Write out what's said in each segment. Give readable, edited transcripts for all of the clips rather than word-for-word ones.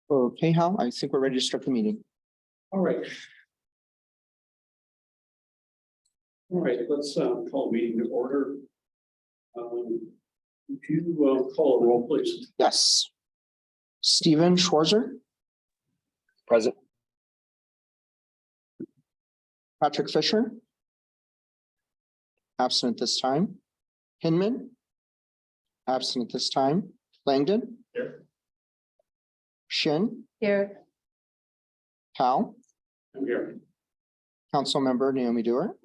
Okay, Hal, I think we're ready to start the meeting. All right. All right, let's call the meeting to order. Would you call a roll, please? Yes. Stephen Schwarzer, Present. Patrick Fisher. Absent at this time. Hinman. Absent at this time. Langdon. Here. Shin, Here. Hal, I'm here. Councilmember Naomi Dewar.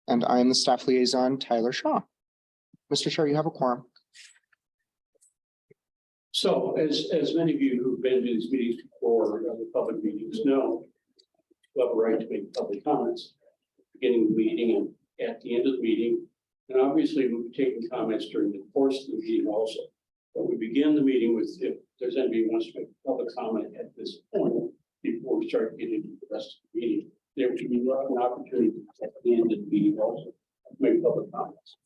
And I am the staff liaison, Tyler Shaw. Mr. Chair, you have a quorum. So as many of you who've been to these meetings before, the public meetings know, you have a right to make public comments, beginning of the meeting and at the end of the meeting. And obviously we'll be taking comments during the course of the meeting also. But we begin the meeting with, if there's anybody who wants to make a public comment at this point, before we start getting into the rest of the meeting, there will be an opportunity at the end of the meeting also to make public comments.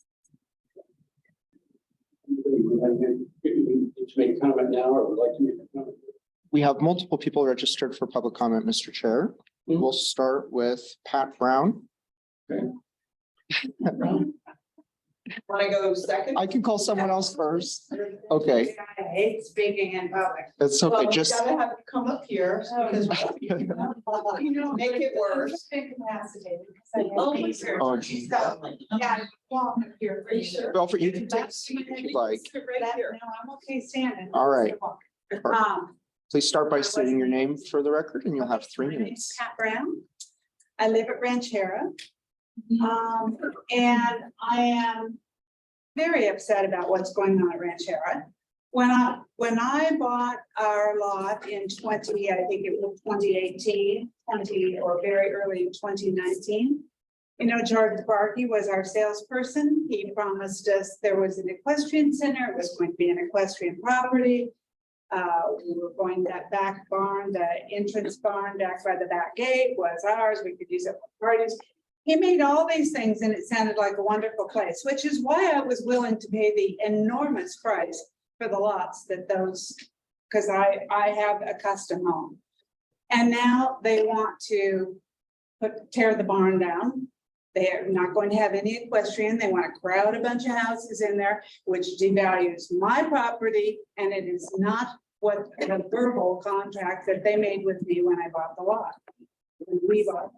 Anybody would like to make a comment now or would like to make a comment? We have multiple people registered for public comment, Mr. Chair. We'll start with Pat Brown. Want to go second? I can call someone else first. Okay, I hate speaking in public. that's okay, Well, just. Gotta have to come up here because. Make it worse. Oh, sure. Oh, gee. Yeah, walk up here. Are you sure? Well, for you can take a seat if you'd like. Right here. No, I'm okay standing. All right. Um, Please start by stating your name for the record and you'll have 3 my name's minutes. Pat Brown. I live at Ranchera. And I am very upset about what's going on at Ranchera. When I bought our lot in I think it was 2018, or very early in 2019. You know, George Barkey was our salesperson. He promised us there was an equestrian center. It was going to be an equestrian property. We were going, that back barn, the entrance barn back by the back gate was ours. We could use it for parties. He made all these things and it sounded like a wonderful place, which is why I was willing to pay the enormous price for the lots that those, because I have a custom home. And now they want to tear the barn down. They're not going to have any equestrian. They want to crowd a bunch of houses in there, which devalues my property. And it is not what the verbal contract that they made with me when I bought the lot. When we bought.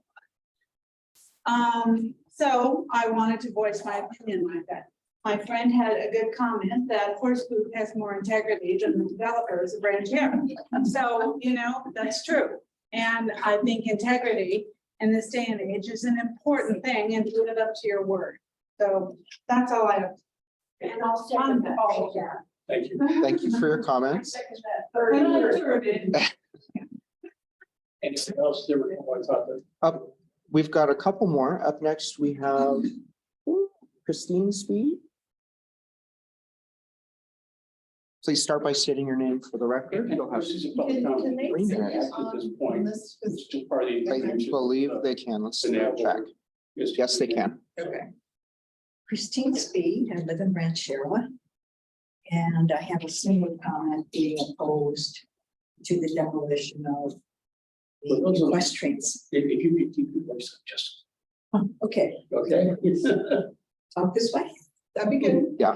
So I wanted to voice my opinion like that. My friend had a good comment that Horse Group has more integrity than the developers of Ranchera. So, you know, that's true. And I think integrity in this day and age is an important thing and to live up to your word. So that's all I have. And I'll stand that. Oh, yeah. Thank you. Thank you for your comments. Anything else there? I thought that. We've got a couple more. Up next, we have Christine Speed. Please start by stating your name for the record. You'll have This is a public comment. they 3 say minutes. At this point, it's just part of the. I believe they can. Let's check. Yes, they can. Okay. Christine Speed, I live in Ranchera. And I have a single comment being opposed to the demolition of the equestrians. If you could keep your voice up just, Oh, okay, okay? talk this way. That'd be good. Yeah.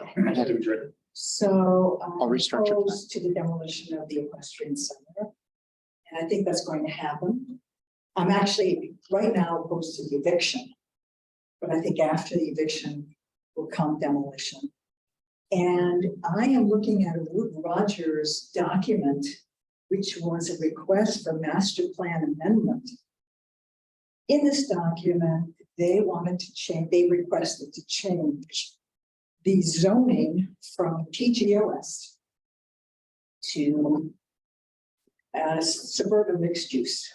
So I'll restart your time. opposed to the demolition of the equestrian center. And I think that's going to happen. I'm actually right now opposed to the eviction. But I think after the eviction will come demolition. And I am looking at a Wood Rogers document, which was a request for master plan amendment. In this document, they wanted to change, they requested to change the zoning from TGOS to suburban mixed use.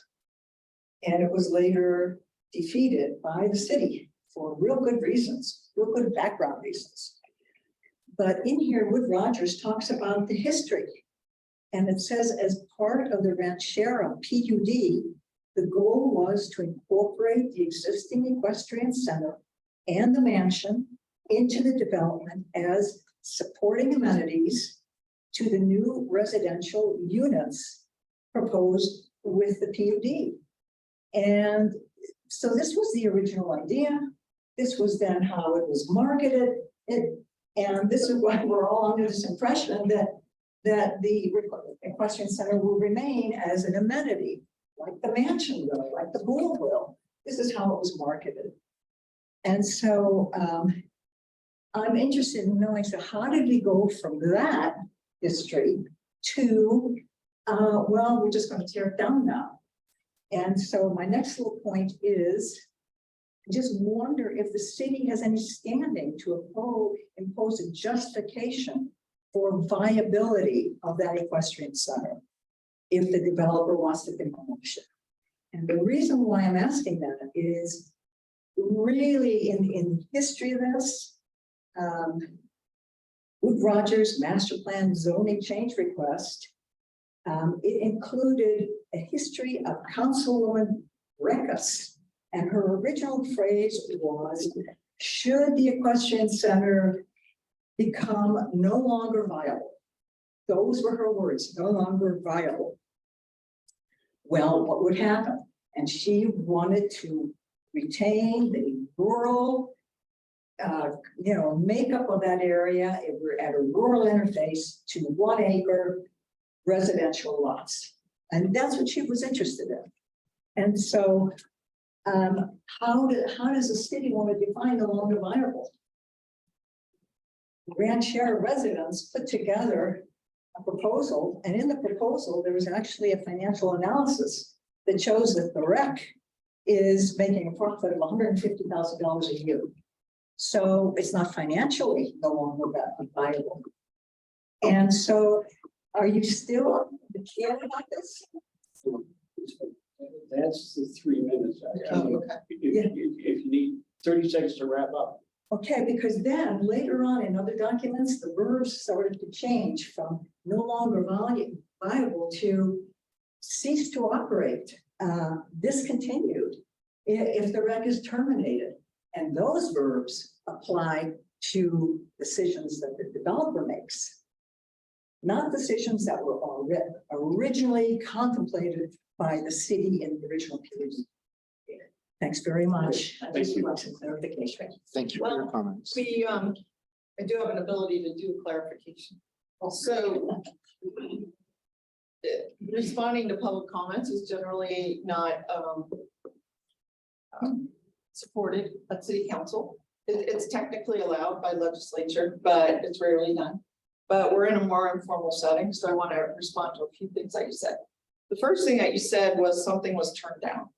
And it was later defeated by the city for real good reasons, real good background reasons. But in here, Wood Rogers talks about the history. And it says, as part of the Ranchera PUD, the goal was to incorporate the existing equestrian center and the mansion into the development as supporting amenities to the new residential units proposed with the PUD. And so this was the original idea. This was then how it was marketed. And this is why we're all under this impression that the equestrian center will remain as an amenity, like the mansion will, like the pool will. This is how it was marketed. And so I'm interested in knowing, so how did we go from that history to, well, we're just going to tear it down now. And so my next little point is, I just wonder if the city has any standing to impose a justification for viability of that equestrian center if the developer wants to demolish it. And the reason why I'm asking that is really in history of this, Wood Rogers master plan zoning change request, it included a history of Councilwoman Rekas. And her original phrase was, should the equestrian center become no longer viable? Those were her words, no longer viable. Well, what would happen? And she wanted to retain the rural, makeup of that area. We're at a rural interface to 1 acre residential lots. And that's what she was interested in. And so how does the city want to define no longer viable? Ranchera residents put together a proposal, and in the proposal, there was actually a financial analysis that shows that the rec is making a profit of $150,000 a year. So it's not financially no longer viable. And so are you still care about this? That's the 3 minutes. Oh, okay. If you need 30 seconds to wrap up. Okay, because then later on in other documents, the verbs started to change from no longer viable to cease to operate, discontinued, if the rec is terminated. And those verbs apply to decisions that the developer makes, not decisions that were originally contemplated by the city in the original PUD. Thanks very much. I just want some clarification. Thank you for your Well, comments. I do have an ability to do clarification. So responding to public comments is generally not supported at city council. It's technically allowed by legislature, but it's rarely done. But we're in a more informal setting, so I want to respond to a few things that you said. The first thing that you said was something was turned down.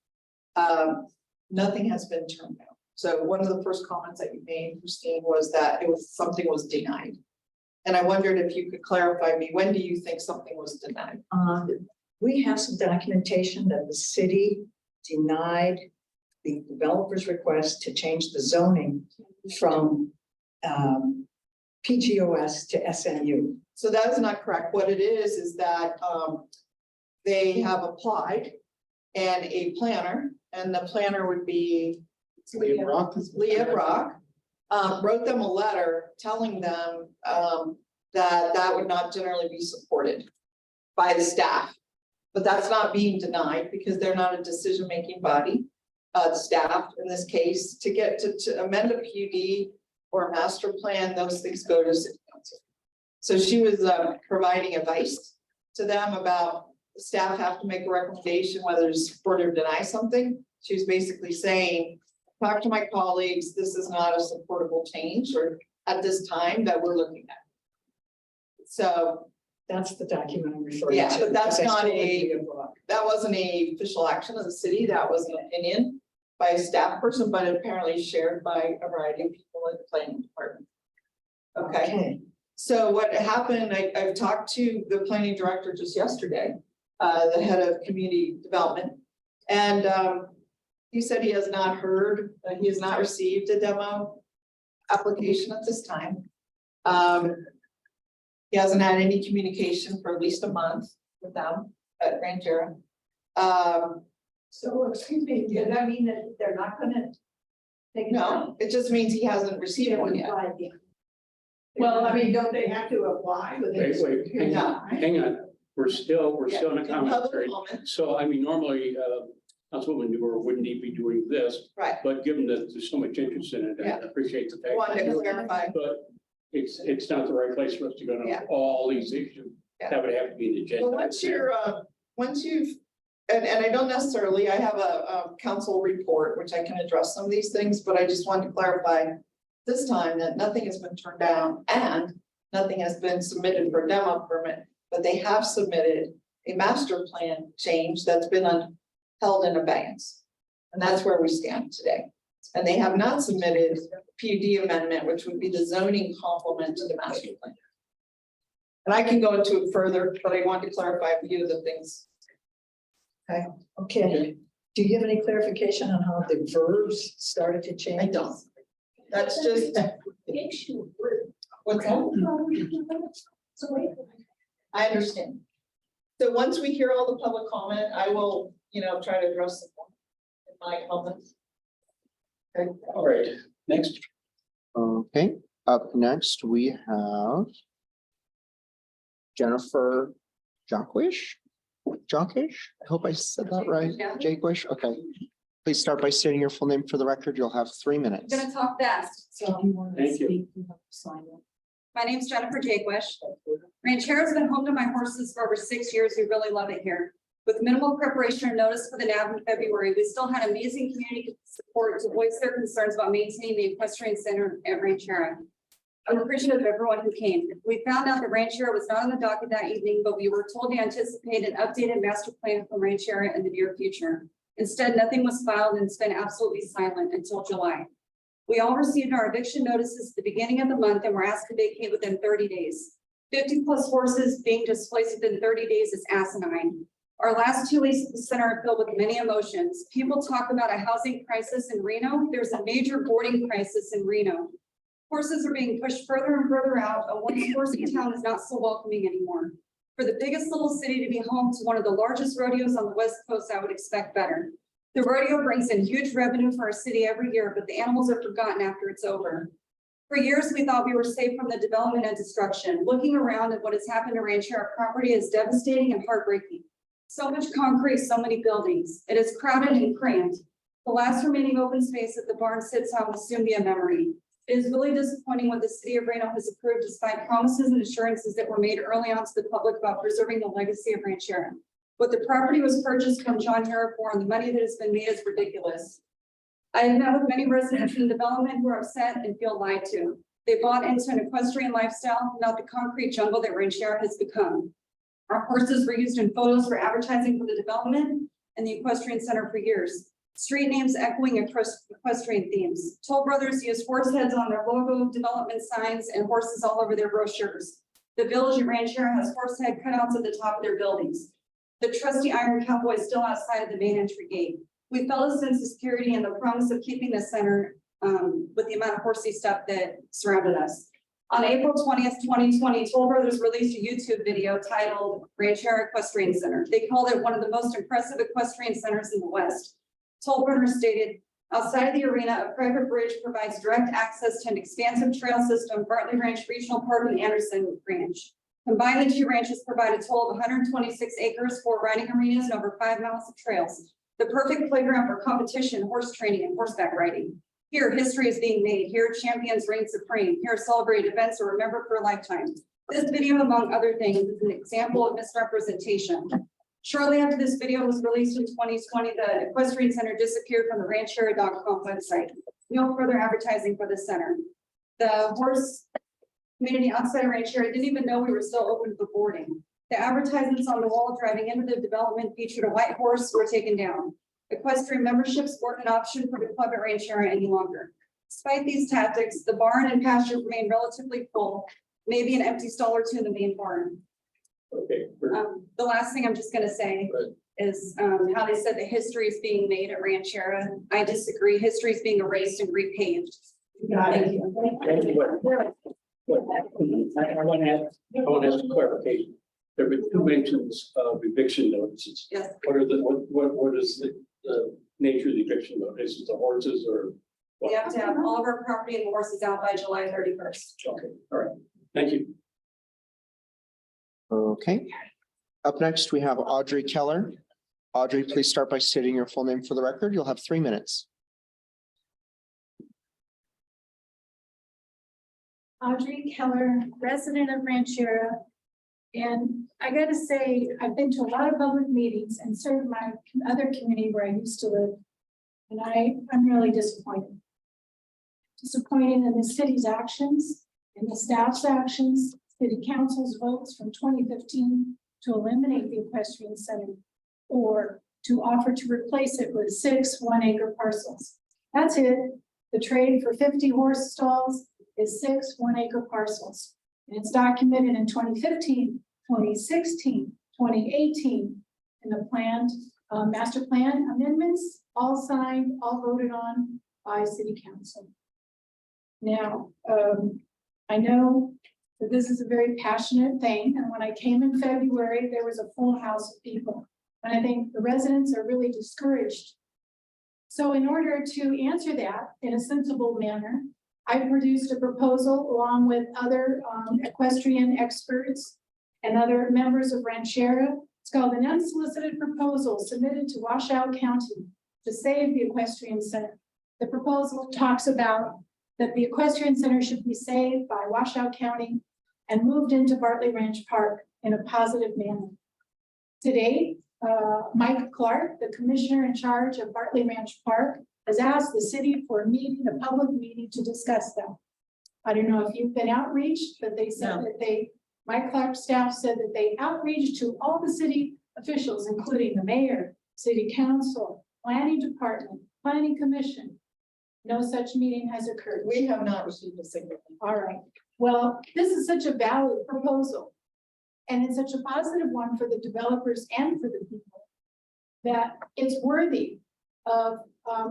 Nothing has been turned down. So one of the first comments that you made, Christine, was that something was denied. And I wondered if you could clarify me, when do you think something was denied? We have some documentation that the city denied the developer's request to change the zoning from PGOS to SNU. So that is not correct. What it is that they have applied and a planner, and the planner would be Leah Brock. Leah Brock, wrote them a letter telling them that would not generally be supported by the staff. But that's not being denied because they're not a decision-making body. The staff, in this case, to get to amend a PUD or a master plan, those things go to city council. So she was providing advice to them about the staff have to make a recommendation whether to support or deny something. She was basically saying, talk to my colleagues, this is not a supportable change or at this time that we're looking at. So That's the document I'm referring to. Yeah, but that's because I not still a- agree with Brock. that wasn't a official action of the city. That was an opinion by a staff person, but apparently shared by a variety of people in the planning department. Okay, so what happened, I've talked to the planning director just yesterday, the head of community development. And he said he has not heard, he has not received a demo application at this time. He hasn't had any communication for at least a month with them at Ranchera. So, excuse me, does that mean that they're not gonna take it down? No, it just means he hasn't received one yet. Well, Well, I mean, don't they have to apply within? a certain Wait, period of time? hang on, we're still in a comment Public period. comment, So I mean, normally, Councilwoman Dewar wouldn't need to be doing this, right, but given that there's so much interest in it, I Yeah. appreciate the fact. wanted to clarify. But it's not the right place for us to go Yeah. into all these issues. Yeah. That would have to be the agenda. Well, once you've, and I don't necessarily, I have a council report, which I can address some of these things, but I just wanted to clarify this time that nothing has been turned down and nothing has been submitted for demo permit, but they have submitted a master plan change that's been held in abeyance. And that's where we stand today. And they have not submitted PUD amendment, which would be the zoning complement to the master plan. And I can go into it further, but I want to clarify a few of the things. Okay, do you have any clarification on how the verbs started to change? I don't. That's just. What's that? I understand. So once we hear all the public comment, I will, try to address them in my comments. Okay. All right, next. Okay, up next, we have Jennifer Jaquish. Jaquish, I hope I said that right. Yeah. Jaquish, okay. Please start by stating your full name for the record. You'll have 3 I'm minutes. gonna talk fast. So you want to Thank you. speak, you have to sign it. My name's Jennifer Jaquish. Ranchero's been home to my horses for over 6 years. We really love it here. With minimal preparation or notice for the NAB in February, we still had amazing community support to voice their concerns about maintaining the equestrian center at Ranchero. I'm appreciative of everyone who came. We found out that Ranchero was not on the docket that evening, but we were told to anticipate an updated master plan for Ranchero in the near future. Instead, nothing was filed and it's been absolutely silent until July. We all received our eviction notices at the beginning of the month and were asked to vacate within 30 days. 50+ horses being displaced within 30 days is asinine. Our last 2 weeks at the center are filled with many emotions. People talk about a housing crisis in Reno. There's a major boarding crisis in Reno. Horses are being pushed further and further out. A once horsey town is not so welcoming anymore. For the biggest little city to be home to one of the largest rodeos on the West Coast, I would expect better. The rodeo brings in huge revenue for our city every year, but the animals are forgotten after it's over. For years, we thought we were safe from the development and destruction. Looking around at what has happened to Ranchero property is devastating and heartbreaking. So much concrete, so many buildings. It is crowded and cramped. The last remaining open space that the barn sits on will soon be a memory. It is really disappointing what the city of Reno has approved despite promises and assurances that were made early on to the public about preserving the legacy of Ranchero. What the property was purchased from John Harrop for and the money that has been made is ridiculous. I have met with many residents in the development who are upset and feel lied to. They bought into an equestrian lifestyle, not the concrete jungle that Ranchero has become. Our horses were used in photos for advertising for the development and the equestrian center for years. Street names echoing equestrian themes. Toll Brothers used horse heads on their logo, development signs, and horses all over their brochures. The village at Ranchero has horse head cutouts at the top of their buildings. The trusty Iron Cowboy is still outside of the main entry gate. We felt a sense of security and the promise of keeping the center with the amount of horsey stuff that surrounded us. On April 20th, 2020, Toll Brothers released a YouTube video titled Ranchero Equestrian Center. They called it one of the most impressive equestrian centers in the West. Toll Brothers stated, outside of the arena, a private bridge provides direct access to an expansive trail system, Bartley Ranch Regional Park and Anderson Ranch. Combined, the two ranches provide a total of 126 acres, 4 riding arenas, and over 5 miles of trails. The perfect playground for competition, horse training, and horseback riding. Here, history is being made. Here, champions reign supreme. Here, celebrated events are remembered for a lifetime. This video, among other things, is an example of misrepresentation. Shortly after this video was released in 2020, the equestrian center disappeared from the ranchero.com website. No further advertising for the center. The horse community outside of Ranchero didn't even know we were still open for boarding. The advertisements on the wall driving into the development featured a white horse were taken down. Equestrian memberships weren't an option for the club at Ranchero any longer. Despite these tactics, the barn and pasture remained relatively full, maybe an empty stall or two in the main barn. Okay. The last thing I'm just gonna say Right. is how they said that history is being made at Ranchero. I disagree. History is being erased and repaved. Thank you. I want to ask a clarification. There have been 2 mentions of eviction notices. Yes, What are what is the nature of the eviction notice? Is it the horses or? we have to have all of our property and horses out by July 31st. Okay, all right. Thank you. Okay. Up next, we have Audrey Keller. Audrey, please start by stating your full name for the record. You'll have 3 minutes. Audrey Keller, resident of Ranchera. And I gotta say, I've been to a lot of public meetings and served my other community where I used to live. And I'm really disappointed. Disappointed in the city's actions and the staff's actions, city council's votes from 2015 to eliminate the equestrian center or to offer to replace it with 6 1-acre parcels. That's it. The trade for 50 horse stalls is 6 1-acre parcels. And it's documented in 2015, 2016, 2018, in the planned master plan amendments, all signed, all voted on by city council. Now, I know that this is a very passionate thing, and when I came in February, there was a full house of people. And I think the residents are really discouraged. So in order to answer that in a sensible manner, I produced a proposal along with other equestrian experts and other members of Ranchera. It's called an unsolicited proposal submitted to Washoe County to save the equestrian center. The proposal talks about that the equestrian center should be saved by Washoe County and moved into Bartley Ranch Park in a positive manner. Today, Mike Clark, the commissioner in charge of Bartley Ranch Park, has asked the city for a meeting, a public meeting to discuss that. I don't know if you've been outreached, but they said that Mike Clark's staff said that they outreached to all the city officials, including the mayor, city council, planning department, planning commission. No such meeting has occurred. We have not received a single. All right, well, this is such a valid proposal. And it's such a positive one for the developers and for the people that it's worthy of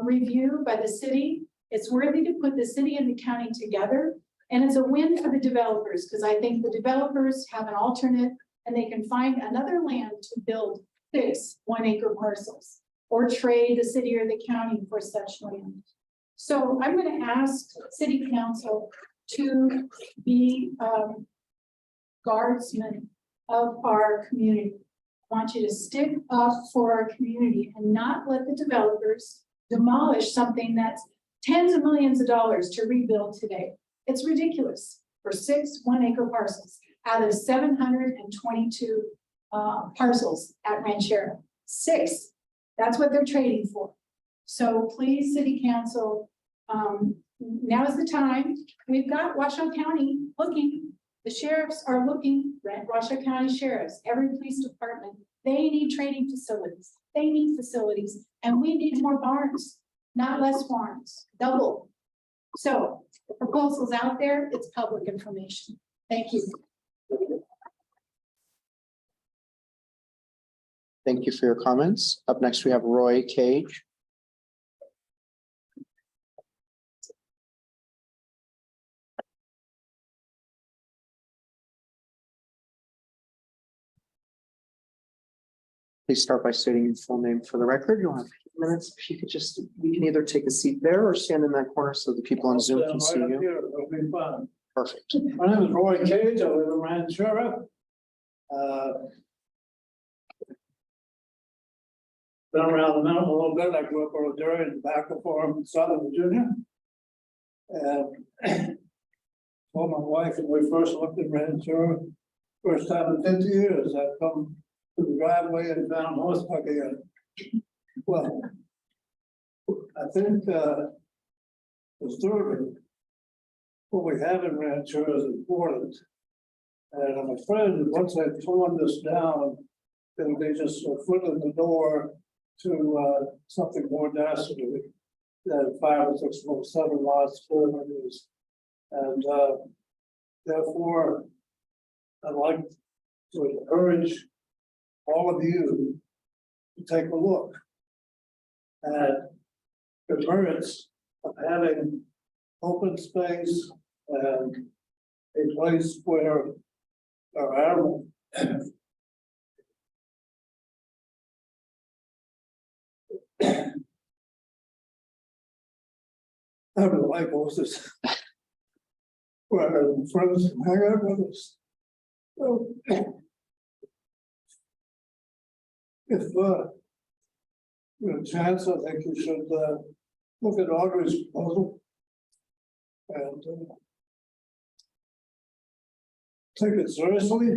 review by the city. It's worthy to put the city and the county together. And it's a win for the developers because I think the developers have an alternate and they can find another land to build 6 1-acre parcels or trade the city or the county for such land. So I'm going to ask city council to be guardsmen of our community. I want you to stick up for our community and not let the developers demolish something that's tens of millions of dollars to rebuild today. It's ridiculous for 6 1-acre parcels out of 722 parcels at Ranchera. 6, that's what they're trading for. So please, city council, now is the time. We've got Washoe County looking. The sheriffs are looking, Washoe County sheriffs, every police department, they need training facilities. They need facilities and we need more barns, not less barns, double. So the proposal's out there, it's public information. Thank you. Thank you for your comments. Up next, we have Roy Cage. Please start by stating your full name for the record. You'll have 2 minutes. If you could just, we can either take a seat there or stand in that corner so the people on Zoom can see you. It'll be fun. Perfect. My name is Roy Cage. I live in Ranchera. Been around the mountain a little bit. I grew up on a dairy and tobacco farm in Southern Virginia. And told my wife when we first looked at Ranchera, first time in 50 years, I've come to the driveway and found horseback again. Well, I think disturbing what we have in Ranchera is important. And I'm afraid that once they've torn this down, it'll be just a foot in the door to something more dastardly than 5 or 6 or 7 lots, whatever it is. And therefore, I'd like to encourage all of you to take a look at the merits of having open space and a place where our animal I don't like horses. where friends can hang out with us. So, if, you have a chance, I think you should, look at Audrey's proposal. And take it seriously.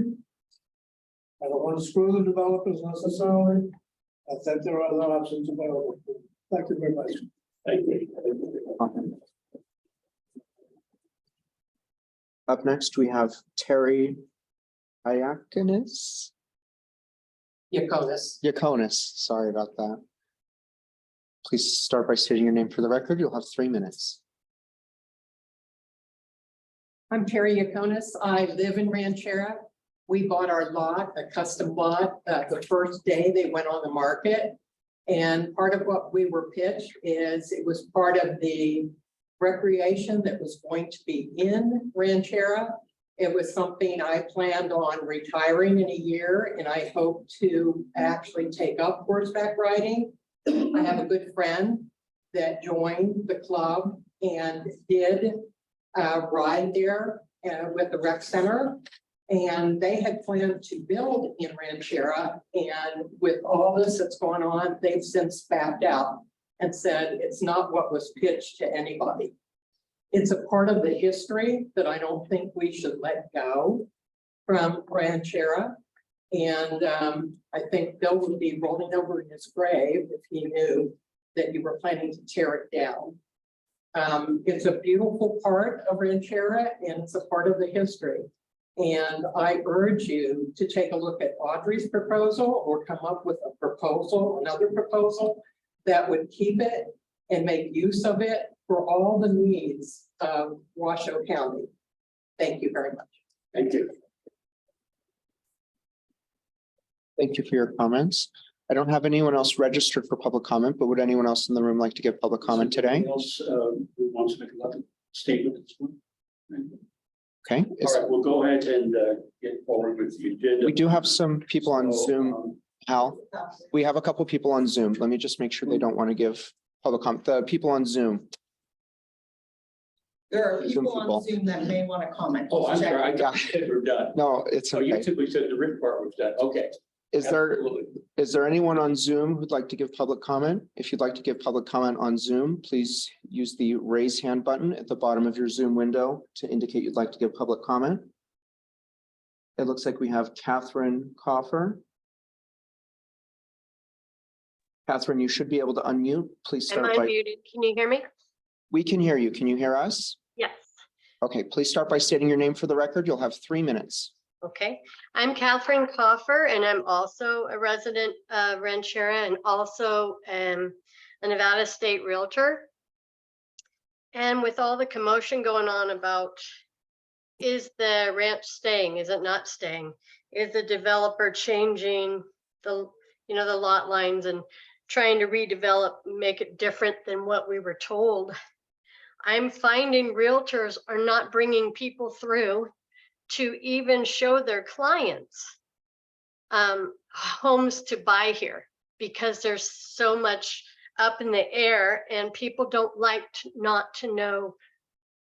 I don't want to screw the developers necessarily. I think there are other options available. Thank you very much. Thank you. Up next, we have Terry Iaconis. Yaconis, sorry about that. Please start by stating your name for the record. You'll have 3 minutes. I'm Terry Yaconis. I live in Ranchera. We bought our lot, a custom lot, the first day they went on the market. And part of what we were pitched is it was part of the recreation that was going to be in Ranchera. It was something I planned on retiring in a year, and I hope to actually take up horseback riding. I have a good friend that joined the club and did ride there with the rec center. And they had planned to build in Ranchera, and with all this that's going on, they've since backed out and said it's not what was pitched to anybody. It's a part of the history that I don't think we should let go from Ranchera. And I think Bill would be rolling over in his grave if he knew that you were planning to tear it down. It's a beautiful part of Ranchera, and it's a part of the history. And I urge you to take a look at Audrey's proposal or come up with a proposal, another proposal that would keep it and make use of it for all the needs of Washoe County. Thank you very much. Thank you. Thank you for your comments. I don't have anyone else registered for public comment, but would anyone else in the room like to give public comment today? Anyone else who wants to make a statement? Okay, All right, we'll go ahead and get forward with the agenda. we do have some people on So, Zoom. Hal, we have a couple people on Zoom. Let me just make sure they don't want to give public comment. The people on Zoom. There are Zoom people people. on Zoom that may want to comment. Oh, I'm Check. sorry, I said we're done. No, it's So you okay. typically said the written part was done. Okay. Absolutely. Is there anyone on Zoom who'd like to give public comment? If you'd like to give public comment on Zoom, please use the raise hand button at the bottom of your Zoom window to indicate you'd like to give public comment. It looks like we have Catherine Coffer. Catherine, you should be able to unmute. Please Am start I by, muted? Can you hear me? we can hear you. Can you hear us? Yes. Okay, please start by stating your name for the record. You'll have 3 minutes. Okay. I'm Catherine Coffer, and I'm also a resident of Ranchera and also a Nevada State Realtor. And with all the commotion going on about, is the ranch staying? Is it not staying? Is the developer changing the, the lot lines and trying to redevelop, make it different than what we were told? I'm finding realtors are not bringing people through to even show their clients homes to buy here, because there's so much up in the air and people don't like not to know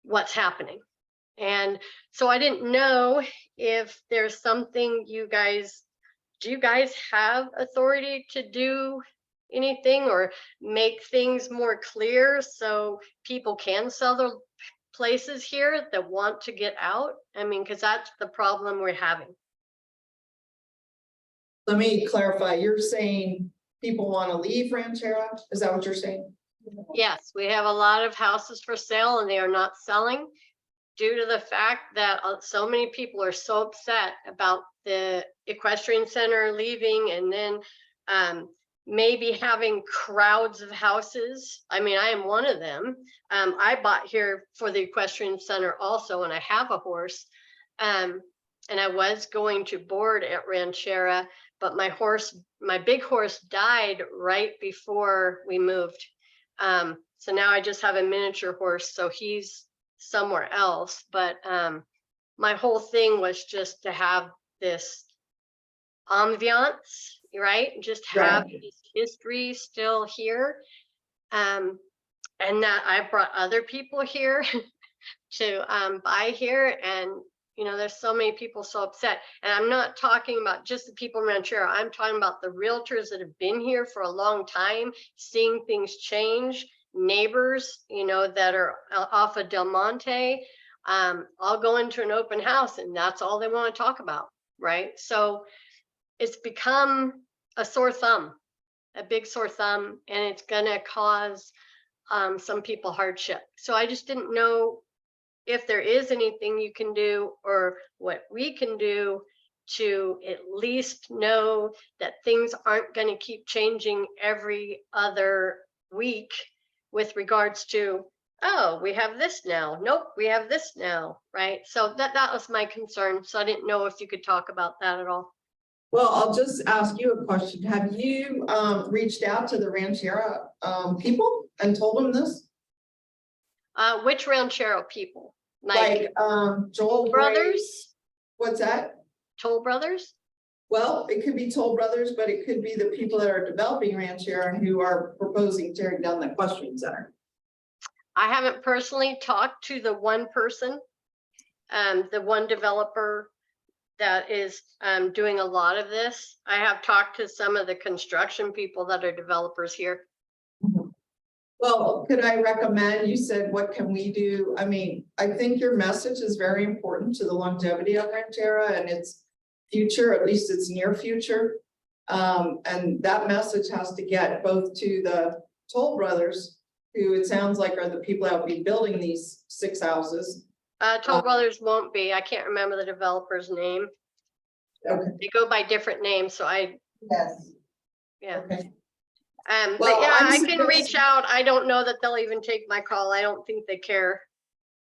what's happening. And so I didn't know if there's something do you guys have authority to do anything or make things more clear so people can sell their places here that want to get out? I mean, because that's the problem we're having. Let me clarify, you're saying people want to leave Ranchera? Is that what you're saying? Yes, we have a lot of houses for sale and they are not selling due to the fact that so many people are so upset about the equestrian center leaving and then maybe having crowds of houses. I mean, I am one of them. I bought here for the equestrian center also, and I have a horse. And I was going to board at Ranchera, but my big horse died right before we moved. So now I just have a miniature horse, so he's somewhere else. But my whole thing was just to have this ambiance, right? Just have this history still here. And that I brought other people here to buy here. And, you know, there's so many people so upset. And I'm not talking about just the people in Ranchero. I'm talking about the realtors that have been here for a long time, seeing things change, neighbors, you know, that are off of Del Monte. I'll go into an open house and that's all they want to talk about, right? So it's become a sore thumb, a big sore thumb, and it's gonna cause some people hardship. So I just didn't know if there is anything you can do or what we can do to at least know that things aren't going to keep changing every other week with regards to, oh, we have this now. Nope, we have this now, right? So that was my concern. So I didn't know if you could talk about that at all. Well, I'll just ask you a question. Have you reached out to the Ranchera people and told them this? Which Ranchero people? Like Joel Gray- Brothers? What's that? Toll Brothers? Well, it could be Toll Brothers, but it could be the people that are developing Ranchera who are proposing tearing down the equestrian center. I haven't personally talked to the one person, the one developer that is doing a lot of this. I have talked to some of the construction people that are developers here. Well, could I recommend, you said, what can we do? I mean, I think your message is very important to the longevity of Ranchera and its future, at least its near future. And that message has to get both to the Toll Brothers, who it sounds like are the people that will be building these 6 houses. Toll Brothers won't be. I can't remember the developer's name. Okay. They go by different names, so Yes. yeah. Okay. But Well, yeah, I'm I can reach suggesting- out. I don't know that they'll even take my call. I don't think they care.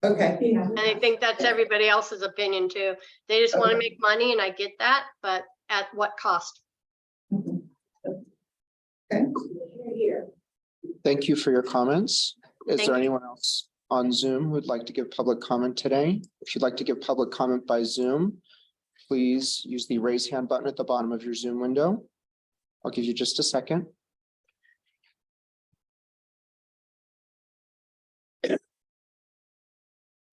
Okay. And I think that's everybody else's opinion too. They just want to Okay. make money and I get that, but at what cost? Okay. Thank you for your comments. Is Thank there you. anyone else on Zoom who'd like to give public comment today? If you'd like to give public comment by Zoom, please use the raise hand button at the bottom of your Zoom window. I'll give you just a second.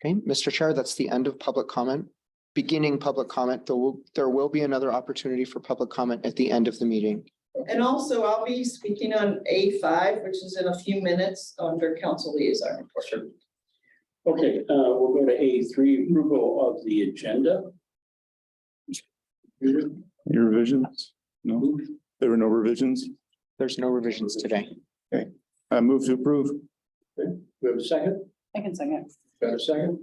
Okay, Mr. Chair, that's the end of public comment. Beginning public comment, there will be another opportunity for public comment at the end of the meeting. And also I'll be speaking on A5, which is in a few minutes under council liaison report. Okay, we'll go to A3, approval of the agenda. Any revisions? No, there were no revisions. There's no revisions today. I move to approve. Okay, we have a second? I can second. Got a second?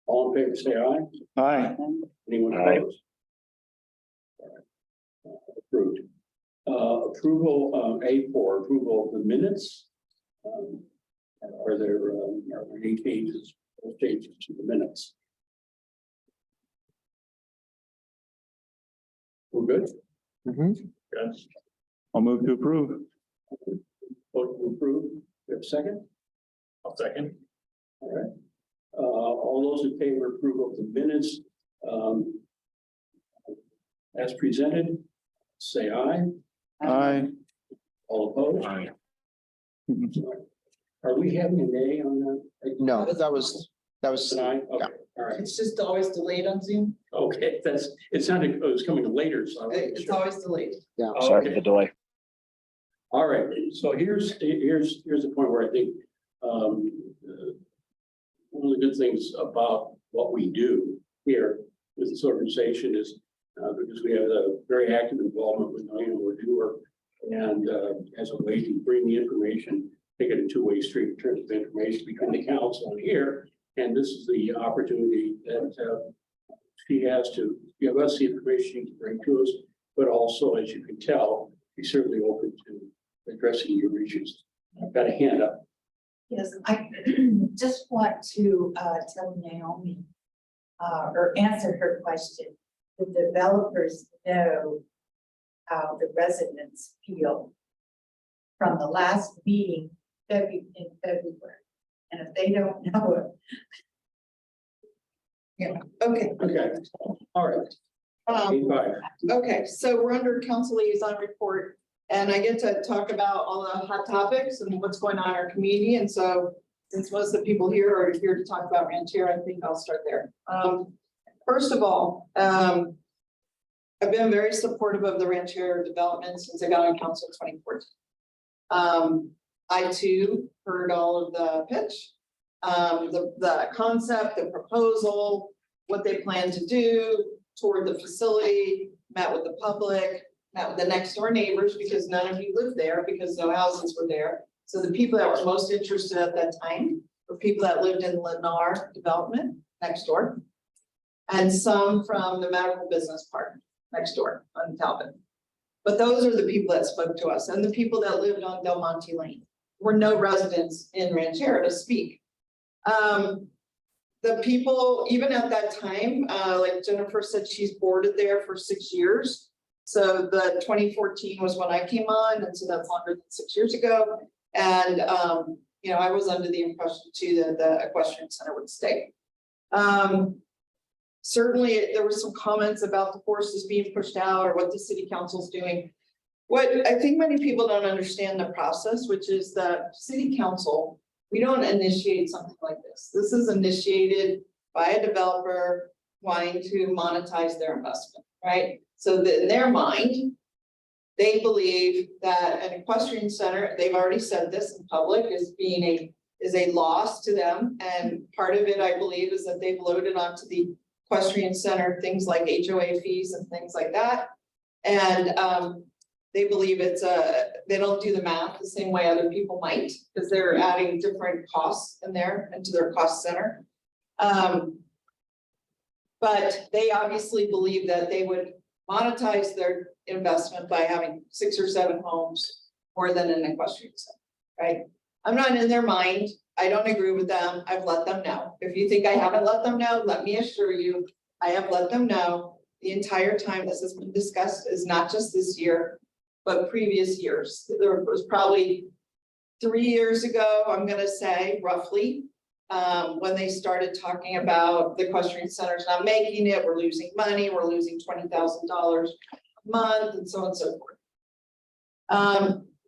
All in favor, say aye. Aye. Anyone Aye. opposed? Approved. Approval, A4, approval of the minutes. Are there any changes to the minutes? We're good? Mhm. Yes. I'll move to approve. Vote to approve. We have a second? I'll second. All right. All those in favor of approval of the minutes, as presented, say aye. Aye. All opposed? Are we having a nay on that? No, that was, Tonight? Okay, all right. It's just always delayed on Zoom. Okay, it sounded, it was coming later, so. I wasn't It's sure. always delayed. yeah. Sorry for Okay. the delay. All right, so here's the point where I think, one of the good things about what we do here with this organization is, because we have a very active involvement with Diane Woodward, and as a way to bring the information, take it a two-way street in terms of information between the council and here. And this is the opportunity that she has to give us the information she can bring to us, but also, as you can tell, she's certainly open to addressing your issues. I've got a hand up. Yes, I just want to tell Naomi or answer her question. The developers know how the residents feel from the last meeting in February. And if they don't know it. Yeah, okay. Okay, all right. Um, okay, so we're under council liaison report. And I get to talk about all the hot topics and what's going on in our community. And so since most of the people here are here to talk about Ranchera, I think I'll start there. First of all, I've been very supportive of the Ranchera development since I got on council in 2014. I too heard all of the pitch, the concept, the proposal, what they plan to do toward the facility, met with the public, met with the next door neighbors, because none of you lived there because no houses were there. So the people that were most interested at that time were people that lived in Lennar development next door. And some from the medical business park next door on Talbot. But those are the people that spoke to us, and the people that lived on Del Monte Lane were no residents in Ranchera to speak. The people, even at that time, like Jennifer said, she's boarded there for 6 years. So the 2014 was when I came on, and so that's longer than 6 years ago. And, you know, I was under the impression too that the equestrian center would stay. Certainly, there were some comments about the horses being pushed out or what the city council's doing. What I think many people don't understand the process, which is the city council, we don't initiate something like this. This is initiated by a developer wanting to monetize their investment, right? So that in their mind, they believe that an equestrian center, they've already said this in public, is a loss to them. And part of it, I believe, is that they've loaded onto the equestrian center things like HOA fees and things like that. And they believe they don't do the math the same way other people might, because they're adding different costs in there into their cost center. But they obviously believe that they would monetize their investment by having 6 or 7 homes more than an equestrian center, right? I'm not in their mind. I don't agree with them. I've let them know. If you think I haven't let them know, let me assure you, I have let them know the entire time this has been discussed, is not just this year, but previous years. There was probably 3 years ago, I'm gonna say roughly, when they started talking about the equestrian center's not making it, we're losing money, we're losing $20,000 a month, and so on and so forth.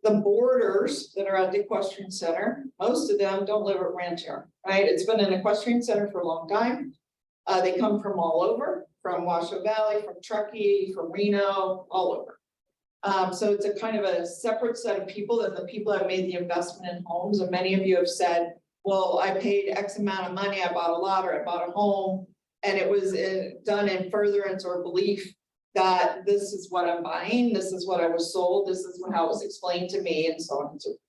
The boarders that are at the equestrian center, most of them don't live at Ranchera, right? It's been an equestrian center for a long time. They come from all over, from Washoe Valley, from Truckee, from Reno, all over. So it's a kind of a separate set of people than the people that made the investment in homes. And many of you have said, well, I paid X amount of money, I bought a lot or I bought a home. And it was done in furtherance or belief that this is what I'm buying, this is what I was sold, this is how it was explained to me, and so on and so forth.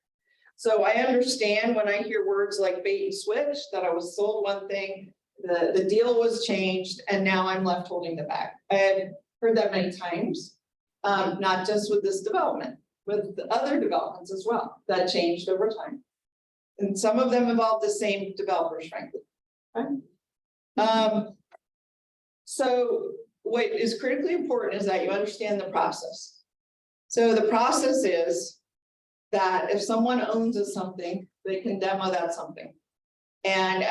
So I understand when I hear words like bait and switch, that I was sold one thing, the deal was changed, and now I'm left holding the bag. I've heard that many times, not just with this development, with the other developments as well, that changed over time. And some of them involved the same developers, frankly. Right? So what is critically important is that you understand the process. So the process is that if someone owns something, they can demo that something. And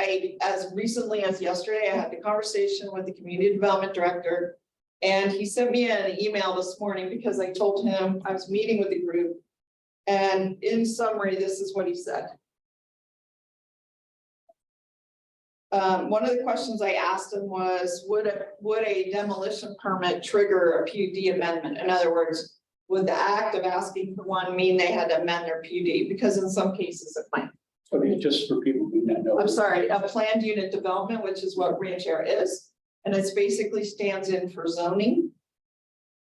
as recently as yesterday, I had the conversation with the community development director, and he sent me an email this morning because I told him I was meeting with the group. And in summary, this is what he said. One of the questions I asked him was, would a demolition permit trigger a PUD amendment? In other words, would the act of asking for one mean they had to amend their PUD? Because in some cases it might. Okay, just for people who don't know. I'm sorry, a planned unit development, which is what Ranchera is, and it basically stands in for zoning.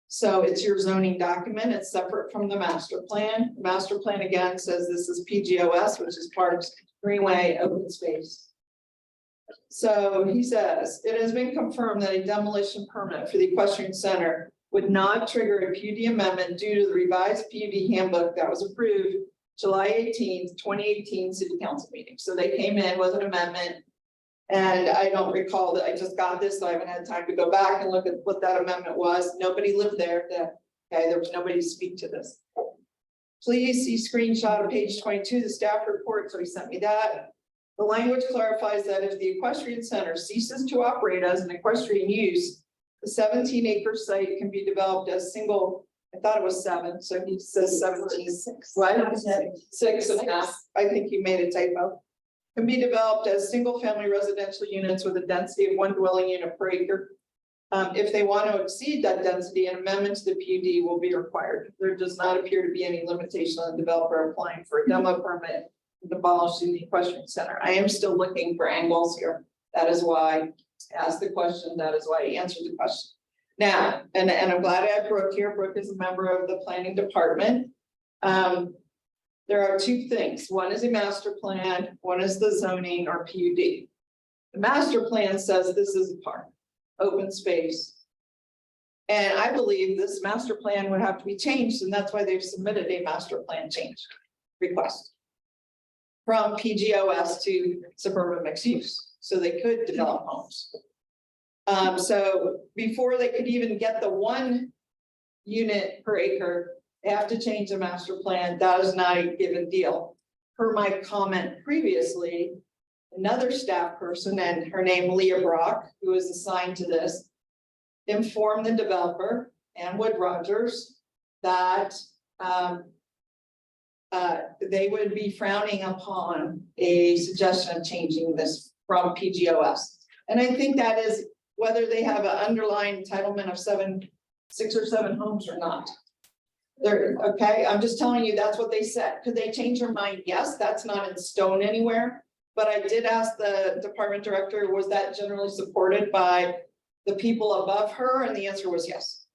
So it's your zoning document. It's separate from the master plan. The master plan again says this is PGOS, which is Parks, Greenway, Open Space. So he says, it has been confirmed that a demolition permit for the equestrian center would not trigger a PUD amendment due to the revised PUD handbook that was approved July 18th, 2018 city council meeting. So they came in with an amendment. And I don't recall that I just got this, so I haven't had time to go back and look at what that amendment was. Nobody lived there. Okay, there was nobody to speak to this. Please see screenshot of page 22, the staff report. So he sent me that. The language clarifies that if the equestrian center ceases to operate as an equestrian use, the 17-acre site can be developed as single. I thought it was 7, so he says 17. What? 6.5. I think he made a typo. can be developed as single-family residential units with a density of 1 dwelling unit per acre. If they want to exceed that density, an amendment to the PUD will be required. There does not appear to be any limitation on the developer applying for a demo permit, demolishing the equestrian center. I am still looking for angles here. That is why I asked the question. That is why I answered the question. Now, and I'm glad I have Brooke here. Brooke is a member of the planning department. There are two things. One is a master plan, one is the zoning or PUD. The master plan says this is a park, open space. And I believe this master plan would have to be changed, and that's why they've submitted a master plan change request from PGOS to suburban mixed use, so they could develop homes. So before they could even get the 1 unit per acre, they have to change the master plan. That is not a given deal. Per my comment previously, another staff person, and her name Leah Brock, who is assigned to this, informed the developer and Wood Rogers that they would be frowning upon a suggestion of changing this from PGOS. And I think that is whether they have an underlying entitlement of 6 or 7 homes or not. They're, okay, I'm just telling you, that's what they said. Could they change their mind? Yes, that's not in stone anywhere. But I did ask the department director, was that generally supported by the people above her? And the answer was yes.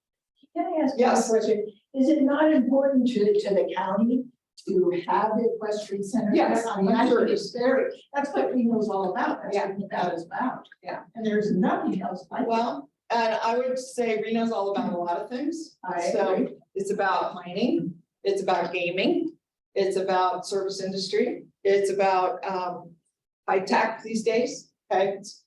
Can I ask you a Yes. question? Is it not important to the county to have the equestrian center? Yes, I mean, I'm I sure think it it's very, that's what Reno's all about. That's Yeah. what that is about. Yeah. And there's nothing else like it. Well, and I would say Reno's all about a lot of things. I So agree. it's about mining, it's about gaming, it's about service industry, it's about high tech these days, okay? It's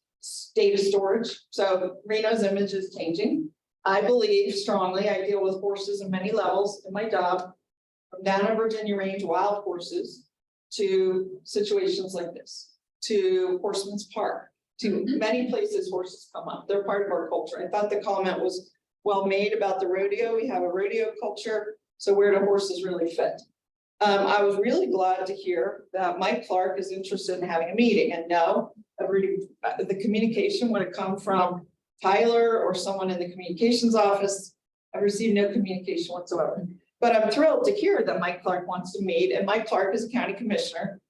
data storage. So Reno's image is changing. I believe strongly, I deal with horses in many levels in my job, from down in Virginia range wild horses to situations like this, to Horseman's Park, to many places horses come up. They're part of our culture. I thought the comment was well made about the rodeo. We have a rodeo culture. So where do horses really fit? I was really glad to hear that Mike Clark is interested in having a meeting, and no, the communication would have come from Tyler or someone in the communications office. I received no communication whatsoever, but I'm thrilled to hear that Mike Clark wants to meet, and Mike Clark is a county commissioner.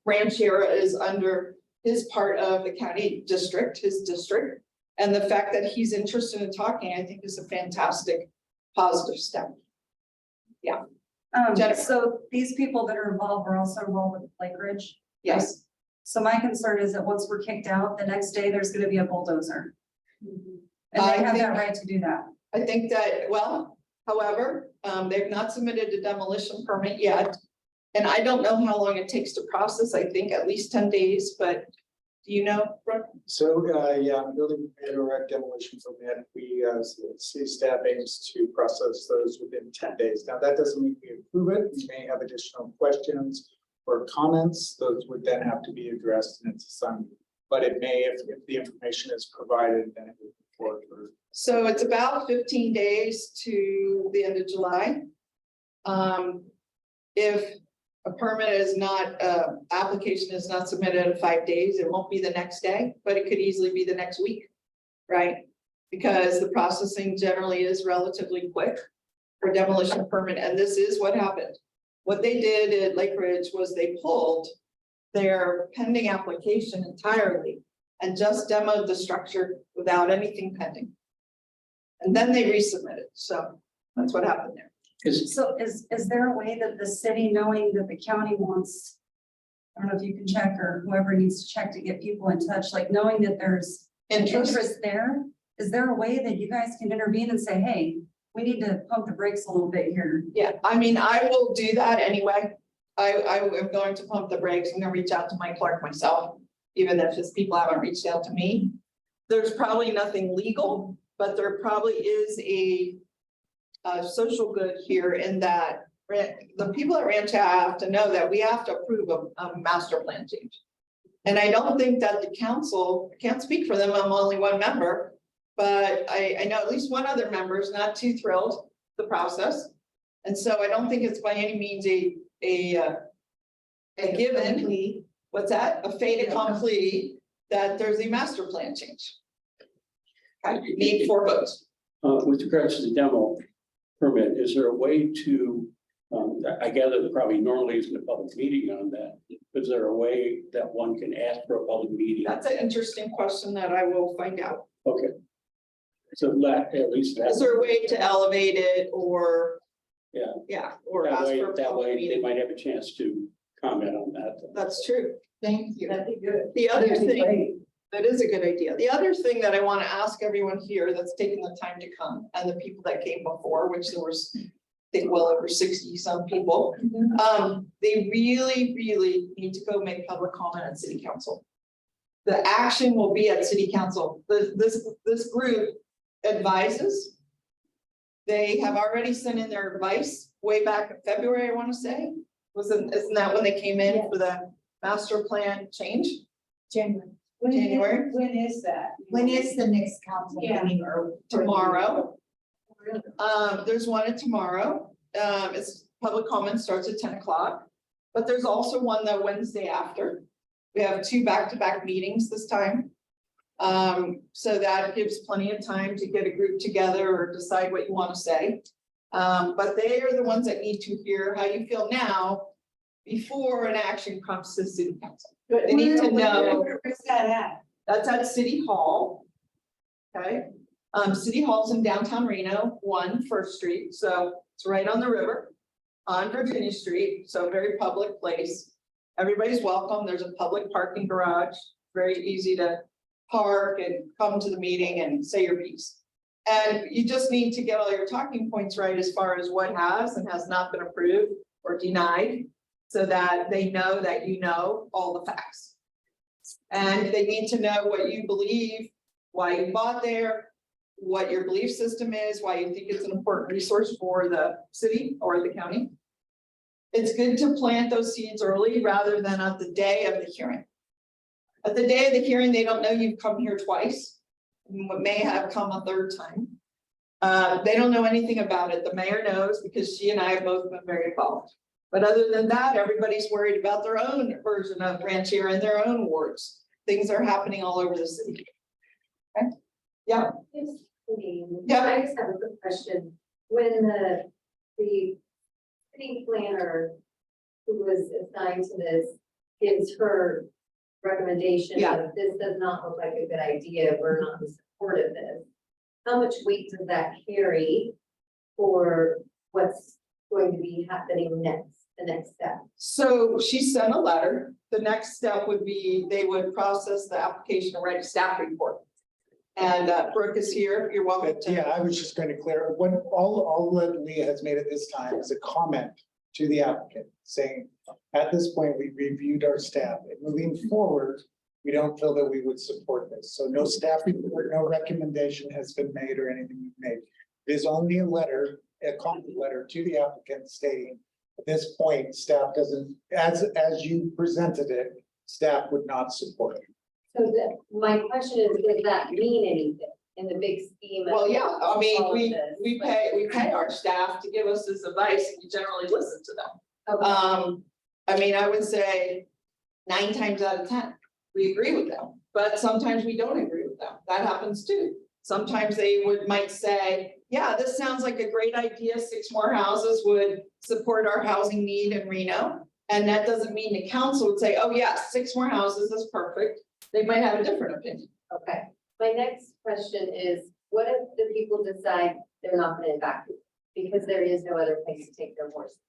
Ranchera is under his part of the county district, his district. And the fact that he's interested in talking, I think is a fantastic positive step. Jennifer. So these people that are involved are also involved with Lake Ridge. Yes, So my concern is that once we're kicked out, the next day there's gonna be a bulldozer. And I they have that think- right to do that. I think that, well, however, they've not submitted a demolition permit yet. And I don't know how long it takes to process. I think at least 10 days, but do you know, Brooke? So, yeah, building permit or demolition permit, we, city staff aims to process those within 10 days. Now, that doesn't mean we approve it. We may have additional questions or comments. Those would then have to be addressed and it's assigned. But it may, if the information is provided, then it would be forward for. So it's about 15 days to the end of July. If a permit is not, application is not submitted in 5 days, it won't be the next day, but it could easily be the next week, right? Because the processing generally is relatively quick for demolition permit, and this is what happened. What they did at Lake Ridge was they pulled their pending application entirely and just demoed the structure without anything pending. And then they resubmitted, so that's what happened there. So is there a way that the city, knowing that the county wants, I don't know if you can check or whoever needs to check to get people in touch, like knowing that there's interest there, is there a way that you guys can intervene and say, hey, we need to pump the brakes a little bit here? Yeah, I mean, I will do that anyway. I am going to pump the brakes. I'm gonna reach out to Mike Clark myself, even if his people haven't reached out to me. There's probably nothing legal, but there probably is a social good here in that the people at Rancho have to know that we have to approve a master plan change. And I don't think that the council, I can't speak for them, I'm only one member, but I know at least one other member is not too thrilled with the process. And so I don't think it's by any means a given what's that? A fait accompli, that there's a master plan change. Okay, you need 4 votes. With regards to the demo permit, is there a way to, I gather there probably normally isn't a public meeting on that. Is there a way that one can ask for a public meeting? That's an interesting question that I will find out. Okay. So at least Is that's, there a way to elevate it or? Yeah. Yeah, or that ask way, for a that public way they meeting. might have a chance to comment on that. That's true. Thank you. That'd be good. The other That'd be thing, great. that is a good idea. The other thing that I want to ask everyone here that's taken the time to come and the people that came before, which there was, I think, well over 60 some people. They really, really need to go make public comment at city council. The action will be at city council. This group advises. They have already sent in their advice way back in February, I want to say. Isn't that when they came in for the master plan change? January. January? When is that? When is the next council Yeah. meeting or? Tomorrow. There's one at tomorrow. It's public comment starts at 10 o'clock. But there's also one the Wednesday after. We have 2 back-to-back meetings this time. So that gives plenty of time to get a group together or decide what you want to say. But they are the ones that need to hear how you feel now before an action comes to city council. They need to know. Where's that at? That's at City Hall. Okay, City Hall's in downtown Reno, 1 First Street, so it's right on the river. On Virginia Street, so very public place. Everybody's welcome. There's a public parking garage, very easy to park and come to the meeting and say your piece. And you just need to get all your talking points right as far as what has and has not been approved or denied, so that they know that you know all the facts. And they need to know what you believe, why you bought there, what your belief system is, why you think it's an important resource for the city or the county. It's good to plant those seeds early rather than at the day of the hearing. At the day of the hearing, they don't know you've come here twice, may have come a 3rd time. They don't know anything about it. The mayor knows because she and I have both been very involved. But other than that, everybody's worried about their own version of Ranchera in their own wards. Things are happening all over the city. Okay? Yeah. Yeah. I just have a quick question. When the city planner who was assigned to this gives her recommendation Yeah. of this does not look like a good idea, we're not in support of this. How much weight does that carry for what's going to be happening next, the next step? So she sent a letter. The next step would be they would process the application and write a staff report. And Brooke is here. You're welcome to. Yeah, I was just going to clear, when all that Leah has made at this time is a comment to the applicant saying, at this point, we reviewed our staff and moving forward, we don't feel that we would support this. So no staff report, no recommendation has been made or anything we've made. It is only a letter, a comment letter to the applicant stating, at this point, staff doesn't, as you presented it, staff would not support it. So my question is, does that mean anything in the big scheme? of Well, yeah, I mean, all of we this? we pay our staff to give us this advice and we generally listen to them. Okay. I mean, I would say 9 times out of 10, we agree with them, but sometimes we don't agree with them. That happens too. Sometimes they might say, yeah, this sounds like a great idea. 6 more houses would support our housing need in Reno. And that doesn't mean the council would say, oh yeah, 6 more houses is perfect. They might have a different opinion. Okay, my next question is, what if the people decide they're not gonna evacuate? Because there is no other place to take their horses.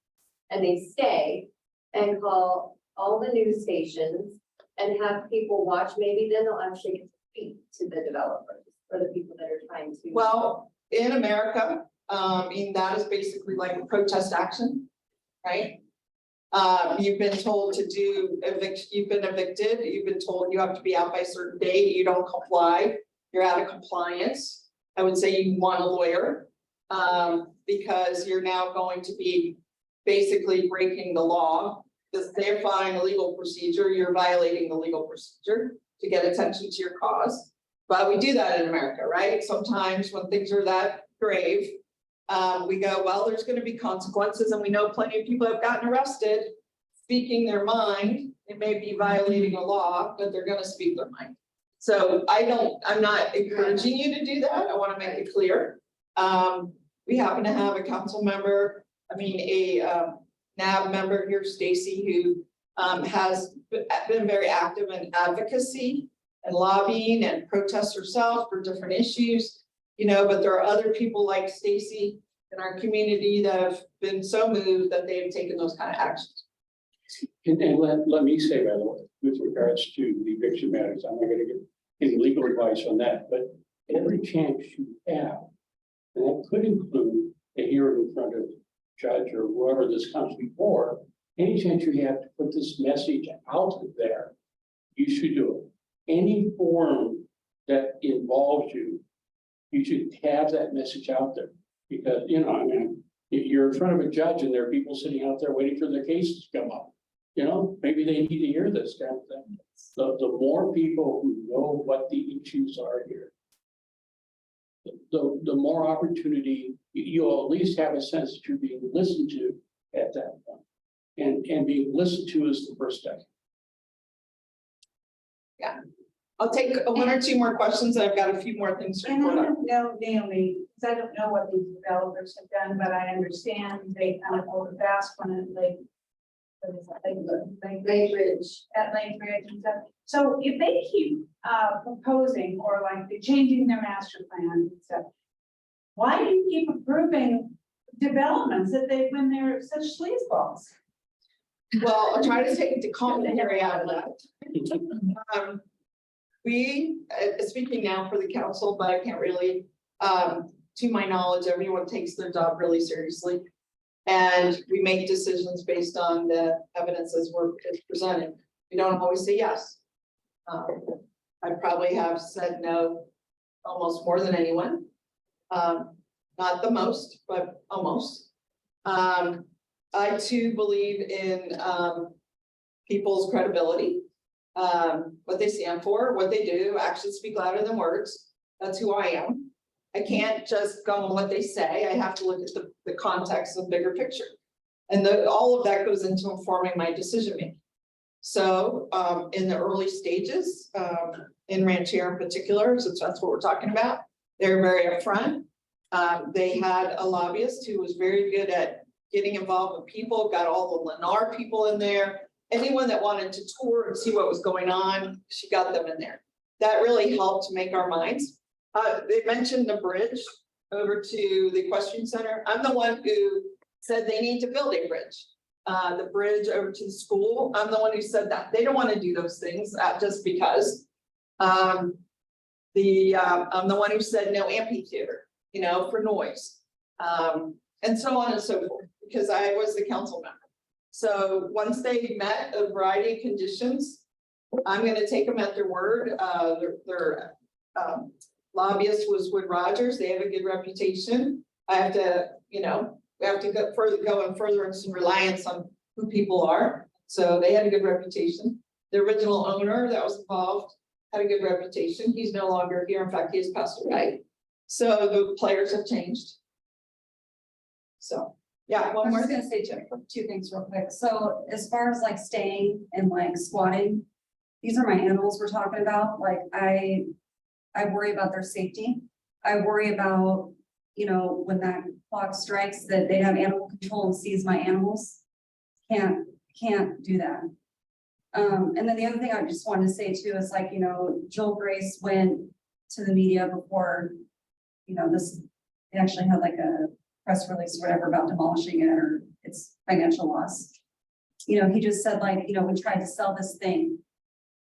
And they stay and call all the news stations and have people watch, maybe then they'll actually get to speak to the developers or the people that are trying to. Well, in America, that is basically like a protest action, right? You've been told to do you've been evicted, you've been told you have to be out by a certain date, you don't comply, you're out of compliance. I would say you want a lawyer, because you're now going to be basically breaking the law. Because they're following a legal procedure, you're violating the legal procedure to get attention to your cause. But we do that in America, right? Sometimes when things are that grave, we go, well, there's going to be consequences, and we know plenty of people have gotten arrested speaking their mind They may be violating a law, but they're gonna speak their mind. So I'm not encouraging you to do that. I want to make it clear. We happen to have a council member, a NAB member here, Stacy, who has been very active in advocacy and lobbying and protests herself for different issues. But there are other people like Stacy in our community that have been so moved that they've taken those kind of actions. And let me say, by the way, with regards to the eviction matters, I'm not gonna give any legal advice on that, but every chance you have, and that could include a hearing in front of a judge or whoever this comes before, any chance you have to put this message out there, you should do it. Any forum that involves you, you should have that message out there. Because, you're in front of a judge and there are people sitting out there waiting for their cases to come up. Maybe they need to hear this kind of thing. The more people who know what the issues are here, the more opportunity, you'll at least have a sense that you're being listened to at that point. And being listened to is the first step. I'll take one or two more questions. I've got a few more things to And I report on. don't know, Naomi, because I don't know what these developers have done, but I understand they kind of hold the fast one and like. What is that? Lake Ridge. At Lake Ridge and stuff. So if they keep proposing or like they're changing their master plan and stuff. Why do you keep approving developments when they're such sleazeballs? Well, I'll try to take the commentary out of that. We, speaking now for the council, but I can't really, to my knowledge, everyone takes their job really seriously. And we make decisions based on the evidence as it's presented. We don't always say yes. I probably have said no almost more than anyone. Not the most, but almost. I too believe in people's credibility. What they stand for, what they do, actions speak louder than words. That's who I am. I can't just go on what they say. I have to look at the context of bigger picture. And all of that goes into informing my decision making. So in the early stages, in Ranchera in particular, since that's what we're talking about, they're very upfront. They had a lobbyist who was very good at getting involved with people, got all the Lennar people in there. Anyone that wanted to tour and see what was going on, she got them in there. That really helped make our minds. They mentioned the bridge over to the equestrian center. I'm the one who said they need to build a bridge. The bridge over to the school, I'm the one who said that. They don't want to do those things just because. I'm the one who said no amphitheater, for noise. And so on and so forth, because I was the council member. So once they met a variety of conditions, I'm going to take them at their word. Their lobbyist was Wood Rogers. They have a good reputation. I have to, we have to go in furtherance and reliance on who people are. So they had a good reputation. The original owner that was involved had a good reputation. He's no longer here. In fact, he has passed away. So the players have changed. So, yeah, I one was more just thing. gonna say two things real quick. So as far as like staying and like squatting, these are my animals we're talking about. Like I worry about their safety. I worry about, when that clock strikes that they have animal control and seize my animals. Can't do that. And then the other thing I just wanted to say too is like, Joel Grace went to the media before, they actually had like a press release or whatever about demolishing it or its financial loss. He just said like, we tried to sell this thing.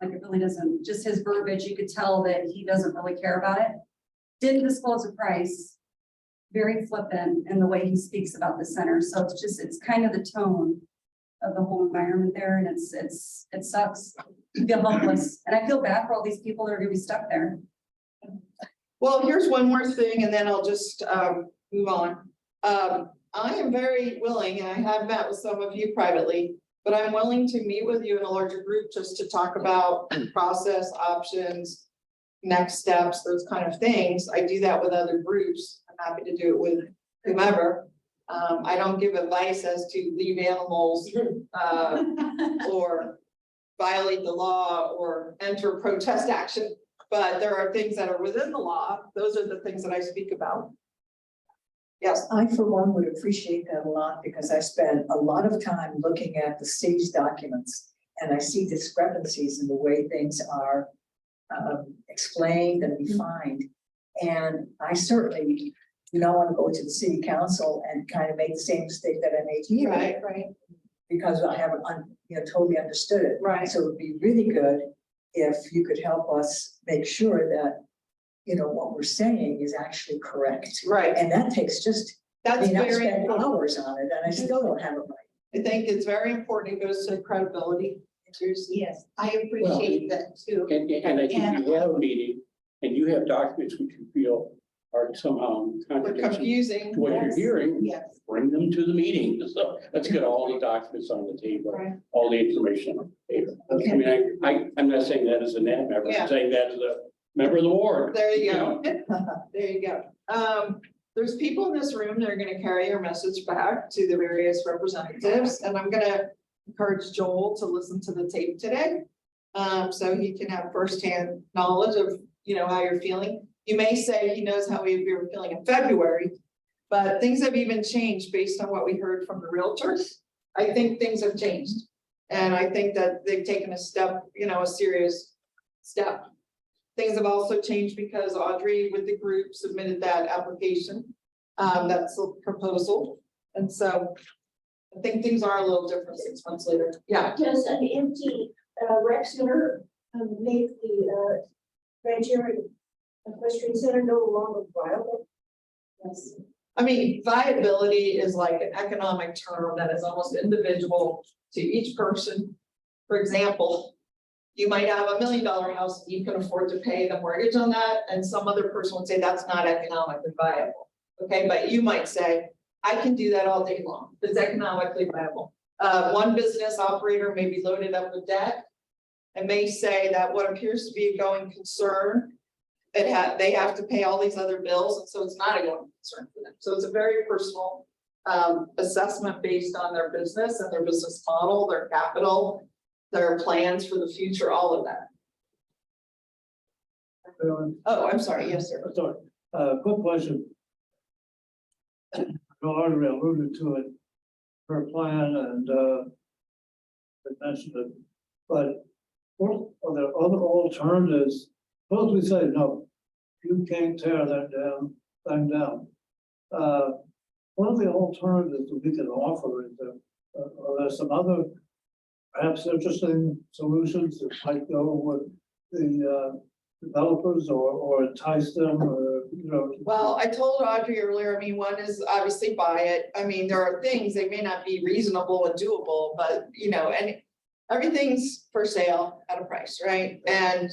Like it really doesn't, just his verbiage, you could tell that he doesn't really care about it. Didn't disclose a price, very flippant in the way he speaks about the center. So it's kind of the tone of the whole environment there. And it sucks. You feel helpless. And I feel bad for all these people that are gonna be stuck there. Well, here's one more thing, and then I'll just move on. I am very willing, and I have met with some of you privately, but I'm willing to meet with you in a larger group just to talk about process, options, next steps, those kind of things. I do that with other groups. I'm happy to do it with whomever. I don't give advice as to leave animals or violate the law or enter protest action. But there are things that are within the law. Those are the things that I speak about. Yes, I, for one, would appreciate that a lot because I spend a lot of time looking at the city's documents and I see discrepancies in the way things are explained and defined. And I certainly do not want to go to the city council and kind of make the same mistake that I made here. right. Because I haven't, totally understood it. Right. So it would be really good if you could help us make sure that, what we're saying is actually correct. Right. And that takes just, I That's mean, I very spent important. hours on it and I still don't have it right. I think it's very important. It goes to credibility. Yes. I appreciate that too. And I think you have a meeting and you have documents which you feel are somehow We're contradictory confusing. to what you're hearing, Yes. bring them to the meeting. So let's get all the documents on the table, Right. all the information on the table. I mean, I'm not saying that as a NAB member, Yeah. I'm saying that as a member of the ward. There you know. go. There you go. There's people in this room that are gonna carry your message back to the various representatives, and I'm gonna encourage Joel to listen to the tape today. So he can have firsthand knowledge of, how you're feeling. You may say he knows how we were feeling in February, but things have even changed based on what we heard from the realtors. I think things have changed. And I think that they've taken a step, a serious step. Things have also changed because Audrey with the group submitted that application. That's a proposal. And so I think things are a little different 6 months later. Yeah. Does an empty rec center make the Ranchero Equestrian Center no longer viable? Yes. I mean, viability is like an economic term that is almost individual to each person. For example, you might have $1 million house, and you can afford to pay the mortgage on that, and some other person would say that's not economically viable. Okay, but you might say, I can do that all day long, it's economically viable. One business operator may be loaded up with debt and may say that what appears to be a going concern, they have to pay all these other bills, and so it's not a going concern for them. So it's a very personal assessment based on their business and their business model, their capital, their plans for the future, all of that. Oh, I'm sorry, yes, sir. Sorry, quick question. Audrey alluded to it, her plan and mentioned it, but what are there other alternatives? Suppose we say, no, you can't tear that thing down. What are the alternatives that we can offer? Are there some other perhaps interesting solutions that might go with the developers or entice them or, Well, I told Audrey earlier, I mean, one is obviously buy it. I mean, there are things, they may not be reasonable and doable, but and everything's for sale at a price, right? And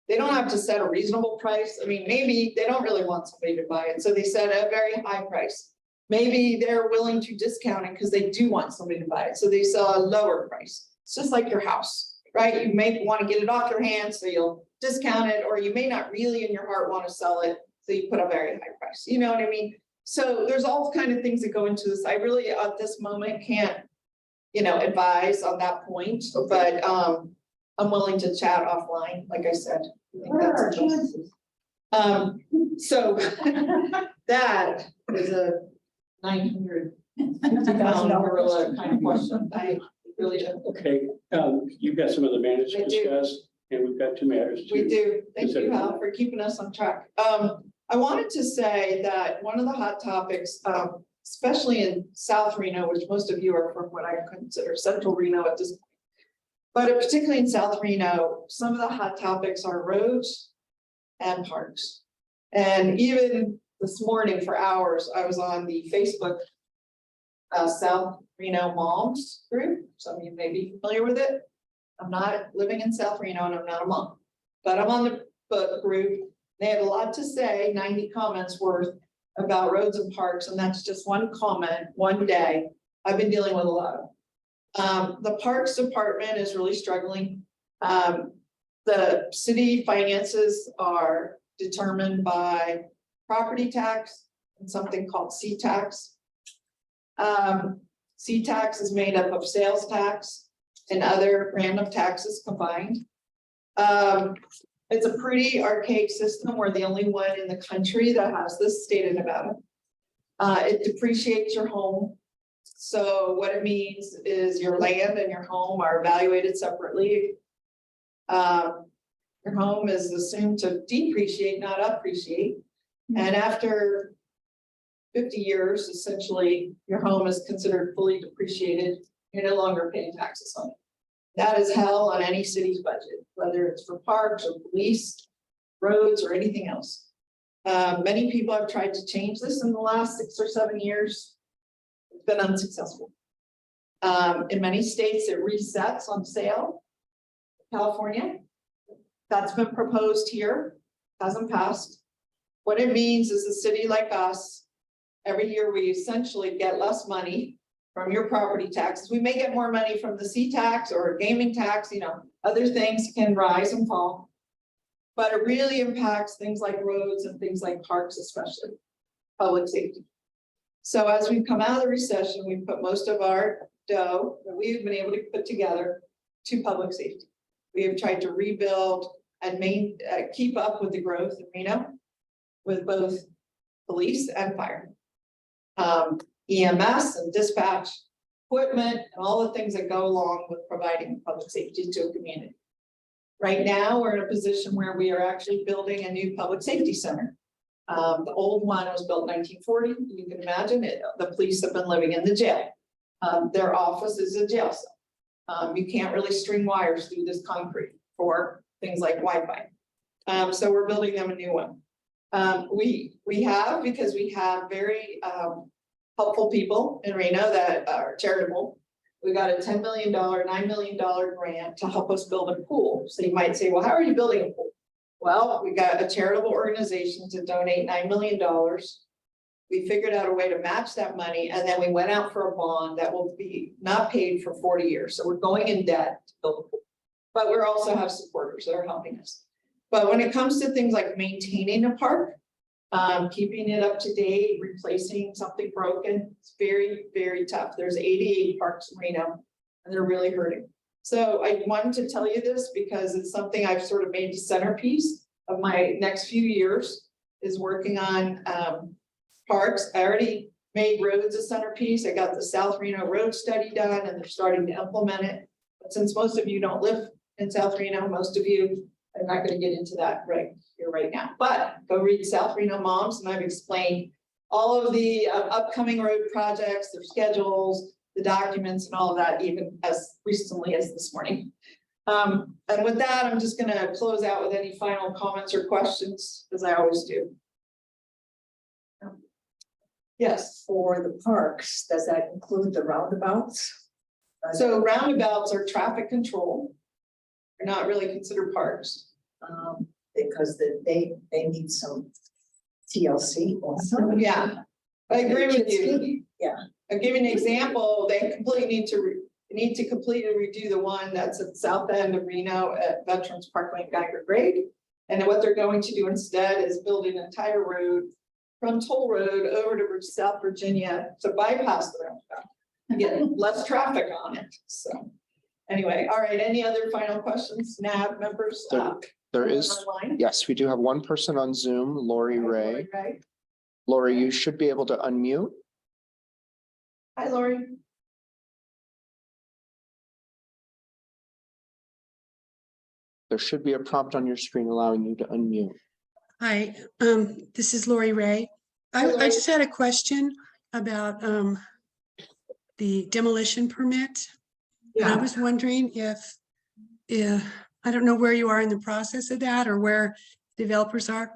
they don't have to set a reasonable price. I mean, maybe they don't really want somebody to buy it, so they set a very high price. Maybe they're willing to discount it because they do want somebody to buy it, so they sell a lower price. It's just like your house, right? You may want to get it off your hands, so you'll discount it, or you may not really in your heart want to sell it, so you put a very high price. You know what I mean? So there's all kind of things that go into this. I really at this moment can't, advise on that point, but I'm willing to chat offline, like I said. I think that's the best. So that is a $950,000 gorilla kind of question. I really do. Okay, you've got some of the managed I to do. discuss, and we've got 2 matters. We to do. Thank you, consider. Hal, for keeping us on track. I wanted to say that one of the hot topics, especially in South Reno, which most of you are from what I consider Central Reno at this point. But particularly in South Reno, some of the hot topics are roads and parks. And even this morning for hours, I was on the Facebook South Reno Moms group. Some of you may be familiar with it. I'm not living in South Reno and I'm not a mom, but I'm on the group. They had a lot to say, 90 comments worth about roads and parks, and that's just one comment, one day. I've been dealing with a lot of. The Parks Department is really struggling. The city finances are determined by property tax and something called C-tax. C-tax is made up of sales tax, and other random taxes combined. It's a pretty archaic system. We're the only one in the country that has this, state of Nevada. It depreciates your home. So what it means is your land and your home are evaluated separately. Your home is assumed to depreciate, not appreciate. And after 50 years, essentially, your home is considered fully depreciated. You're no longer paying taxes on it. That is hell on any city's budget, whether it's for parks or police, roads, or anything else. Many people have tried to change this in the last 6 or 7 years. It's been unsuccessful. In many states, it resets on sale. California, that's been proposed here, hasn't passed. What it means is a city like us, every year we essentially get less money from your property taxes. We may get more money from the C-tax or gaming tax, you know, other things can rise and fall. But it really impacts things like roads and things like parks, especially public safety. So as we've come out of the recession, we've put most of our dough that we've been able to put together to public safety. We have tried to rebuild and keep up with the growth in Reno with both police and fire. EMS and dispatch, equipment, and all the things that go along with providing public safety to a community. Right now, we're in a position where we are actually building a new public safety center. The old one was built in 1940. You can imagine it. The police have been living in the jail. Their office is a jail cell. You can't really string wires through this concrete for things like Wi-Fi. So we're building them a new one. We have, because we have very helpful people in Reno that are charitable. We got a $10 million, $9 million grant to help us build a pool. So you might say, well, how are you building a pool? Well, we got a charitable organization to donate $9 million. We figured out a way to match that money, and then we went out for a bond that will be not paid for 40 years. So we're going in debt to build a pool. But we also have supporters that are helping us. But when it comes to things like maintaining a park, keeping it up to date, replacing something broken, it's very, very tough. There's 88 parks in Reno, and they're really hurting. So I wanted to tell you this because it's something I've sort of made the centerpiece of my next few years, is working on parks. I already made roads a centerpiece. I got the South Reno Road Study done, and they're starting to implement it. But since most of you don't live in South Reno, most of you, I'm not going to get into that right here right now, but go read South Reno Moms, and I've explained all of the upcoming road projects, their schedules, the documents, and all of that, even as recently as this morning. And with that, I'm just going to close out with any final comments or questions, as I always do. Yes. For the parks, does that include the roundabouts? So roundabouts are traffic control. They're not really considered parks. Because they need some TLC also. Yeah, I agree with you. Yeah. I'll give you an example. They completely need to completely redo the one that's at the south end of Reno at Veterans Parkway and Geiger Grade. And what they're going to do instead is build an entire road from Toll Road over to South Virginia to bypass the roundabout. Get less traffic on it. So anyway, all right. Any other final questions, NAB members? There is, Online? yes, we do have one person on Zoom, Lori Ray. Right. Lori, you should be able to unmute. Hi, Lori. There should be a prompt on your screen allowing you to unmute. Hi, this is Lori Ray. Hi, Lori. I just had a question about the demolition permit. I was wondering if, I don't know where you are in the process of that or where developers are,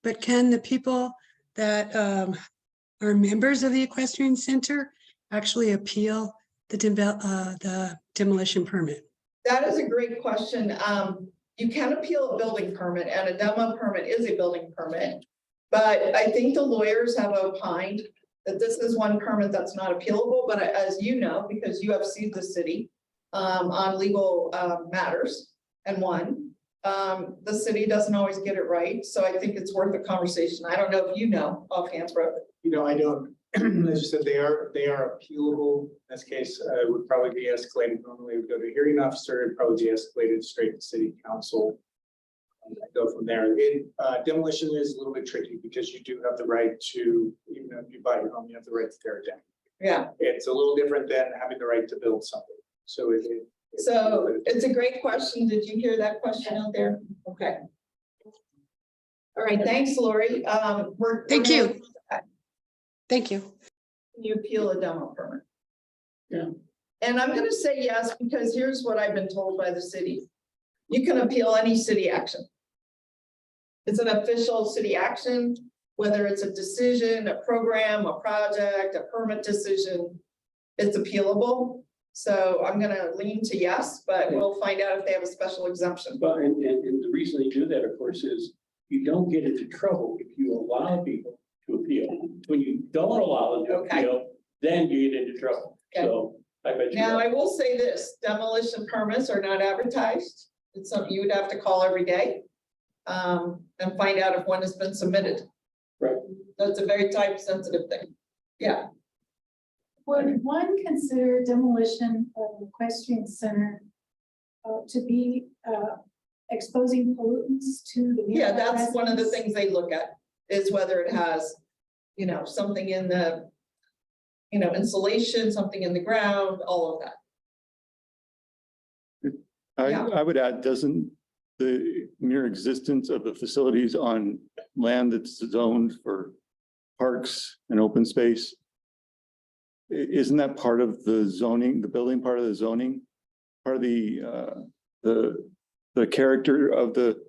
but can the people that are members of the Equestrian Center actually appeal the demolition permit? That is a great question. You can appeal a building permit, and a demo permit is a building permit. But I think the lawyers have opined that this is one permit that's not appealable, but as you know, because you have sued the city on legal matters and won, the city doesn't always get it right. So I think it's worth a conversation. I don't know if you know offhand, Brooke. You know, I don't as you said, they are appealable. In this case, it would probably be escalated. Normally it would go to a hearing officer, it'd probably be escalated straight to city council. And go from there. Demolition is a little bit tricky because you do have the right to, even if you buy your home, you have the right to tear it down. Yeah, It's a little different than having the right to build something. So so it's a great question. Did you hear that question out there? Okay. All right, thanks, Lori. Thank you. Thank you. You appeal a demo permit. Yeah. And I'm gonna say yes, because here's what I've been told by the city. You can appeal any city action. It's an official city action, whether it's a decision, a program, a project, a permit decision, it's appealable. So I'm gonna lean to yes, but we'll find out if they have a special exemption. But, and the reason they do that, of course, is you don't get into trouble if you allow people to appeal. When you don't allow them to Okay. appeal, then you get into trouble. Okay. So I bet you. Now, I will say this, demolition permits are not advertised. It's something you would have to call every day. And find out if one has been submitted. Right. That's a very time sensitive thing. Yeah, Would one consider demolition of the equestrian center to be exposing pollutants to the? yeah, nearby that's one of the residents? things they look at, is whether it has, you know, something in the, you know, insulation, something in the ground, all of that. Yeah. I would add, doesn't the mere existence of the facilities on land that's zoned for parks and open space, isn't that part of the zoning, the building part of the zoning? Part of the character of the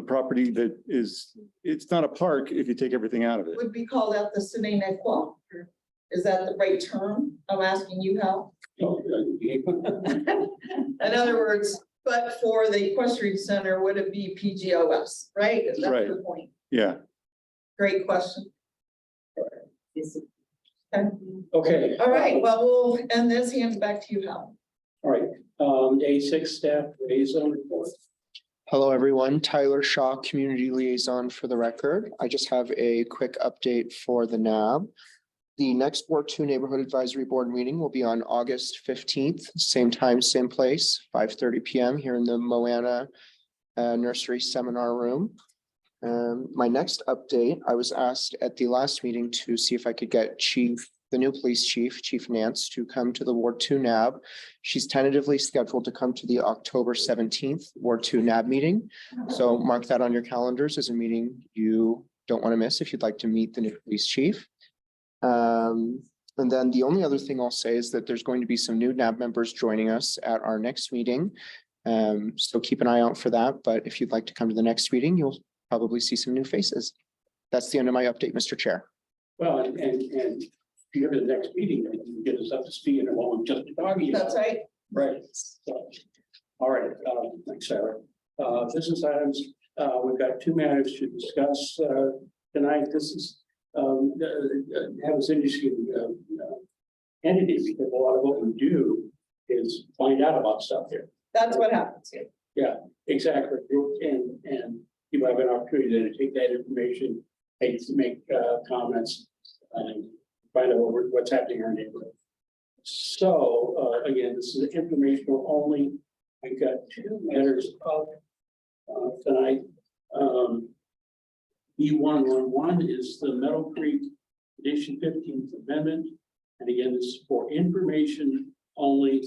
property that is, it's not a park if you take everything out of it. Would be called out the sine qua. Is that the right term? I'm asking you, Hal. In other words, but for the equestrian center, would it be PGOS, right? Is that Right. the point? Yeah. Great question. Okay. All right, well, we'll end this, hand it back to you, Hal. All right, A6 staff liaison report. Hello, everyone. Tyler Shaw, Community Liaison for the record. I just have a quick update for the NAB. The next Ward 2 Neighborhood Advisory Board meeting will be on August 15th, same time, same place, 5:30 PM here in the Moana Nursery Seminar Room. My next update, I was asked at the last meeting to see if I could get the new police chief, Chief Nance, to come to the Ward 2 NAB. She's tentatively scheduled to come to the October 17th Ward 2 NAB meeting. So mark that on your calendars as a meeting you don't want to miss if you'd like to meet the new police chief. And then the only other thing I'll say is that there's going to be some new NAB members joining us at our next meeting. So keep an eye out for that. But if you'd like to come to the next meeting, you'll probably see some new faces. That's the end of my update, Mr. Chair. Well, and if you go to the next meeting, then you can get us up to speed on what we've just been talking about. That's right. Right. So, all right, thanks, Sarah. Business items, we've got two matters to discuss tonight. This is have this interesting entity, because a lot of what we do is find out about stuff here. That's what happens here. Yeah, exactly. And people have an opportunity to take that information, make comments, and find out what's happening in our neighborhood. So, again, this is informational only. We've got two matters up tonight. E111 is the Meadow Creek Edition 15th Amendment. And again, this is for information only.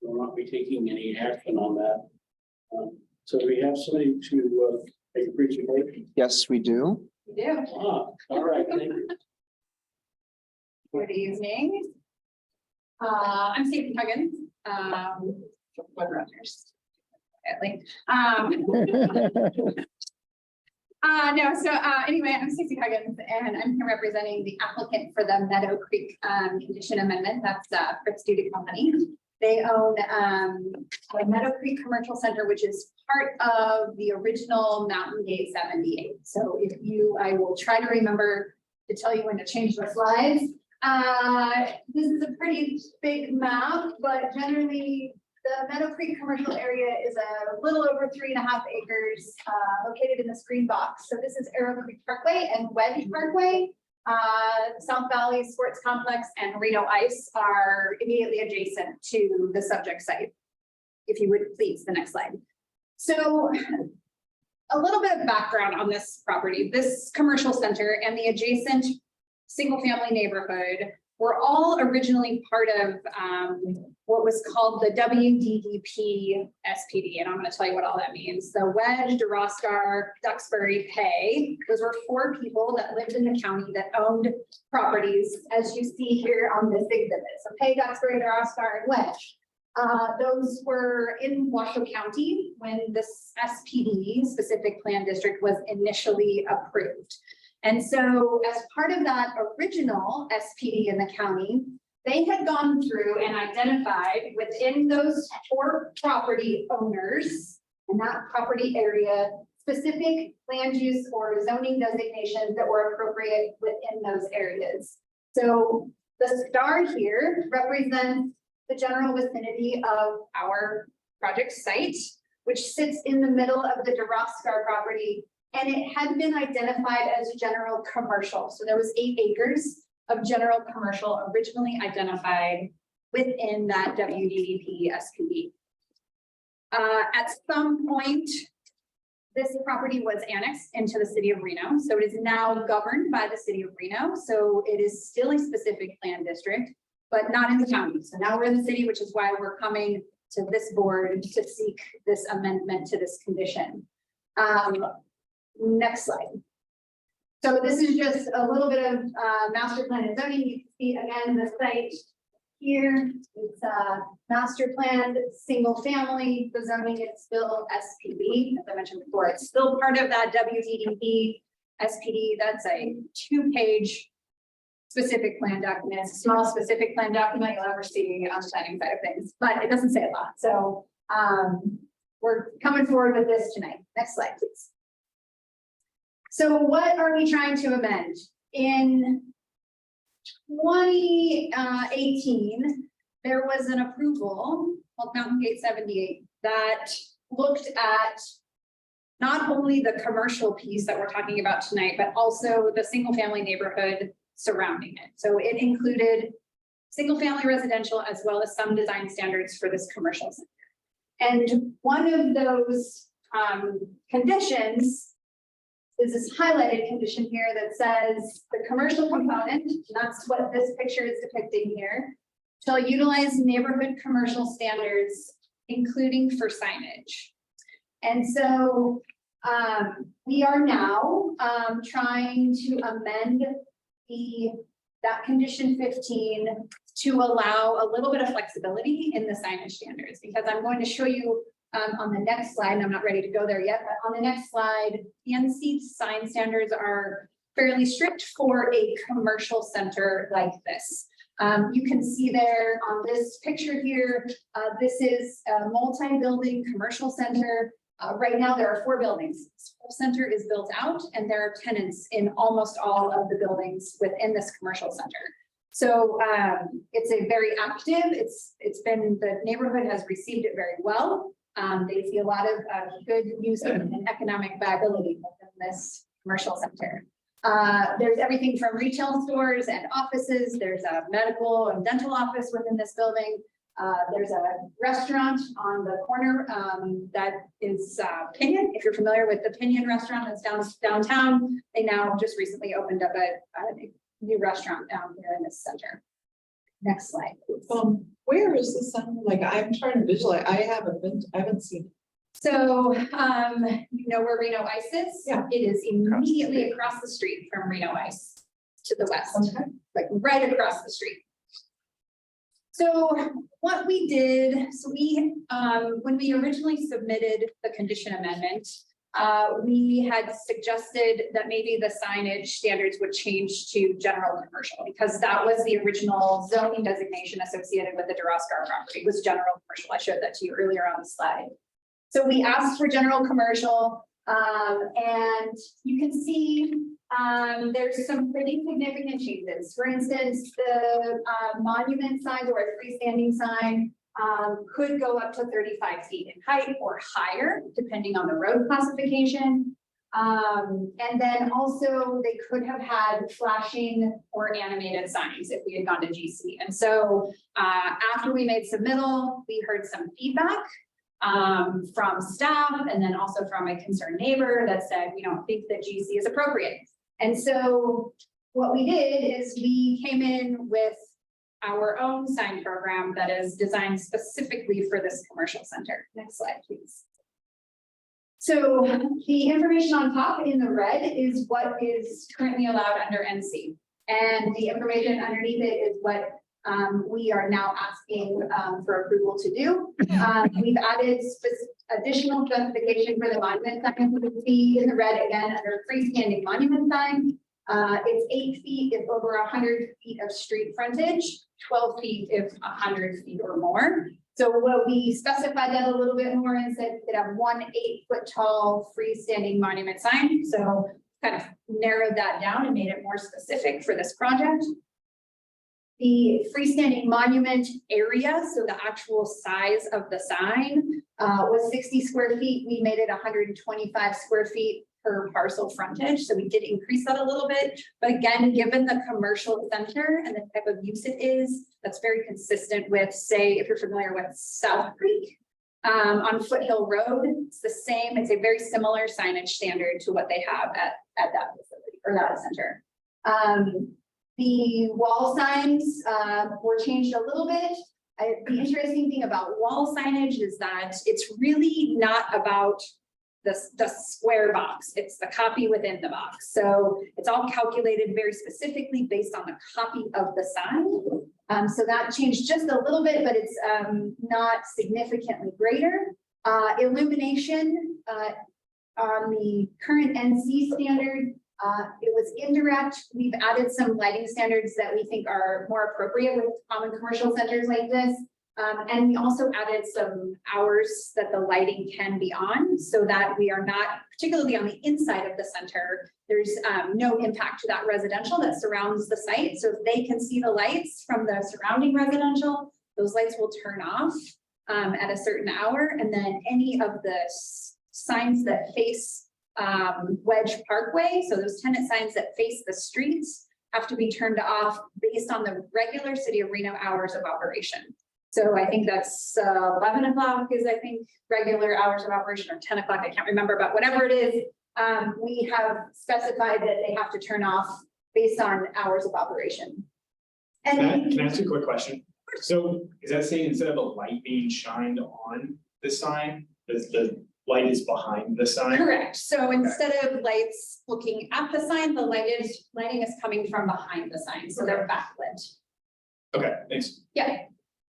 We'll not be taking any action on that. So we have somebody to make a presentation. Yes, we do. Yeah. All right, thank you. Good evening. I'm Stacey Huggins. Board runners. Anyway, I'm Stacey Huggins and I'm here representing the applicant for the Meadow Creek condition amendment. That's Fritz Duty Company. They own the Meadow Creek Commercial Center, which is part of the original Mountain Gate 78. So I will try to remember to tell you when to change the slides. This is a pretty big map, but generally the Meadow Creek commercial area is a little over 3.5 acres located in this green box. So this is Arrow Creek Parkway and Wedge Parkway. South Valley Sports Complex and Reno Ice are immediately adjacent to the subject site. If you would please, the next slide. So a little bit of background on this property. This commercial center and the adjacent single-family neighborhood were all originally part of what was called the WDDP SPD, and I'm going to tell you what all that means. The Wedge, DeRoscar, Duxbury, Pay. Those were 4 people that lived in the county that owned properties, as you see here on this exhibit. So Pay, Duxbury, DeRoscar, and Wedge. Those were in Washoe County when this SPD, specific plan district, was initially approved. And so as part of that original SPD in the county, they had gone through and identified within those 4 property owners in that property area, specific land use or zoning designations that were appropriate within those areas. So the star here represents the general vicinity of our project site, which sits in the middle of the DeRoscar property. And it had been identified as general commercial. So there was 8 acres of general commercial originally identified within that WDDP SPD. At some point, this property was annexed into the city of Reno. So it is now governed by the city of Reno. So it is still a specific plan district, but not in the county. So now we're in the city, which is why we're coming to this board to seek this amendment to this condition. Next slide. So this is just a little bit of master plan and zoning. You can see again the site here. It's master planned, single family. The zoning is still SPD, as I mentioned before. It's still part of that WDDP SPD. That's a 2-page specific plan document. It's a small specific plan document you'll ever see on the planning side of things, but it doesn't say a lot. So we're coming forward with this tonight. Next slide, please. So what are we trying to amend? In 2018, there was an approval called Mountain Gate 78 that looked at not only the commercial piece that we're talking about tonight, but also the single family neighborhood surrounding it. So it included single family residential as well as some design standards for this commercial center. And one of those conditions is this highlighted condition here that says the commercial component, and that's what this picture is depicting here, shall utilize neighborhood commercial standards, including for signage. And so we are now trying to amend that condition 15 to allow a little bit of flexibility in the signage standards, because I'm going to show you on the next slide, and I'm not ready to go there yet, but on the next slide, PNC sign standards are fairly strict for a commercial center like this. You can see there on this picture here, this is a multi-building commercial center. Right now, there are 4 buildings. This whole center is built out, and there are tenants in almost all of the buildings within this commercial center. So it's a very active, the neighborhood has received it very well. They see a lot of good use and economic viability within this commercial center. There's everything from retail stores and offices. There's a medical and dental office within this building. There's a restaurant on the corner that is Pinion. If you're familiar with the Pinion restaurant that's downtown, they now just recently opened up a new restaurant down here in this center. Next slide, please. Where is the center? Like, I'm trying to visualize. I haven't seen. So, you know where Reno Ice is? Yeah. It is immediately across the street from Reno Ice to the west, like right across the street. So what we did, when we originally submitted the condition amendment, we had suggested that maybe the signage standards would change to general commercial, because that was the original zoning designation associated with the DeRoscar property, was general commercial. I showed that to you earlier on the slide. So we asked for general commercial, and you can see there's some pretty significant changes. For instance, the monument signs or a freestanding sign could go up to 35 feet in height or higher, depending on the road classification. And then also they could have had flashing or animated signs if we had gone to GC. And so after we made submittal, we heard some feedback from staff and then also from a concerned neighbor that said, we don't think that GC is appropriate. And so what we did is we came in with our own sign program that is designed specifically for this commercial center. Next slide, please. So the information on top in the red is what is currently allowed under NC. And the information underneath it is what we are now asking for approval to do. We've added additional justification for the monument sign. You can see in the red again under freestanding monument sign. It's 8 feet if over 100 feet of street frontage, 12 feet if 100 feet or more. So what we specified that a little bit more and said we could have 1 8-foot tall freestanding monument sign. So kind of narrowed that down and made it more specific for this project. The freestanding monument area, so the actual size of the sign was 60 square feet. We made it 125 square feet per parcel frontage. So we did increase that a little bit. But again, given the commercial center and the type of use it is, that's very consistent with, say, if you're familiar with South Creek on Foothill Road, it's the same. It's a very similar signage standard to what they have at that facility or that center. The wall signs were changed a little bit. The interesting thing about wall signage is that it's really not about the square box. It's the copy within the box. So it's all calculated very specifically based on the copy of the sign. So that changed just a little bit, but it's not significantly greater. Illumination on the current NC standard, it was indirect. We've added some lighting standards that we think are more appropriate with common commercial centers like this. And we also added some hours that the lighting can be on so that we are not, particularly on the inside of the center, there's no impact to that residential that surrounds the site. So if they can see the lights from the surrounding residential, those lights will turn off at a certain hour. And then any of the signs that face Wedge Parkway, so those tenant signs that face the streets, have to be turned off based on the regular City of Reno hours of operation. So I think that's 11 o'clock is, I think, regular hours of operation, or 10 o'clock, I can't remember, but whatever it is, we have specified that they have to turn off based on hours of operation. And Can I ask you a quick question? So is that saying instead of a light being shined on the sign, the light is behind the sign? correct. So instead of lights looking at the sign, the lighting is coming from behind the sign, so they're backlit. Okay, thanks. Yeah.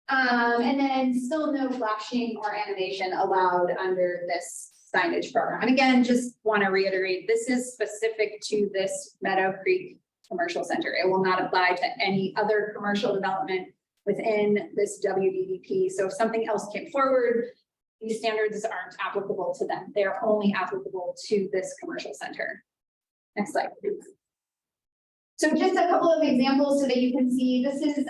And then still no flashing or animation allowed under this signage program. And again, just want to reiterate, this is specific to this Meadow Creek Commercial Center. It will not apply to any other commercial development within this WDDP. So if something else came forward, these standards aren't applicable to them. They're only applicable to this commercial center. Next slide, please. So just a couple of examples so that you can see, this is,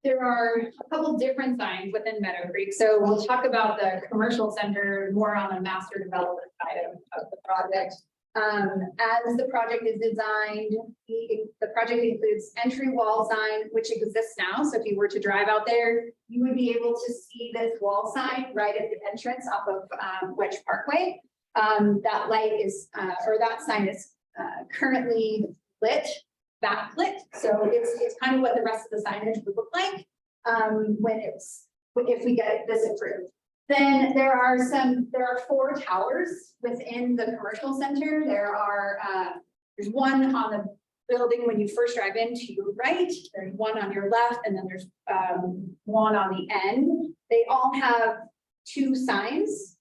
there are a couple different signs within Meadow Creek. So we'll talk about the commercial center more on the master development side of the project. As the project is designed, the project includes entry wall sign, which exists now. So if you were to drive out there, you would be able to see this wall sign right at the entrance off of Wedge Parkway. That light is, or that sign is currently lit, backlit. So it's kind of what the rest of the signage would look like if we get this approved. Then there are 4 towers within the commercial center. There's one on the building when you first drive in to your right, there's one on your left, and then there's one on the end. They all have 2 signs,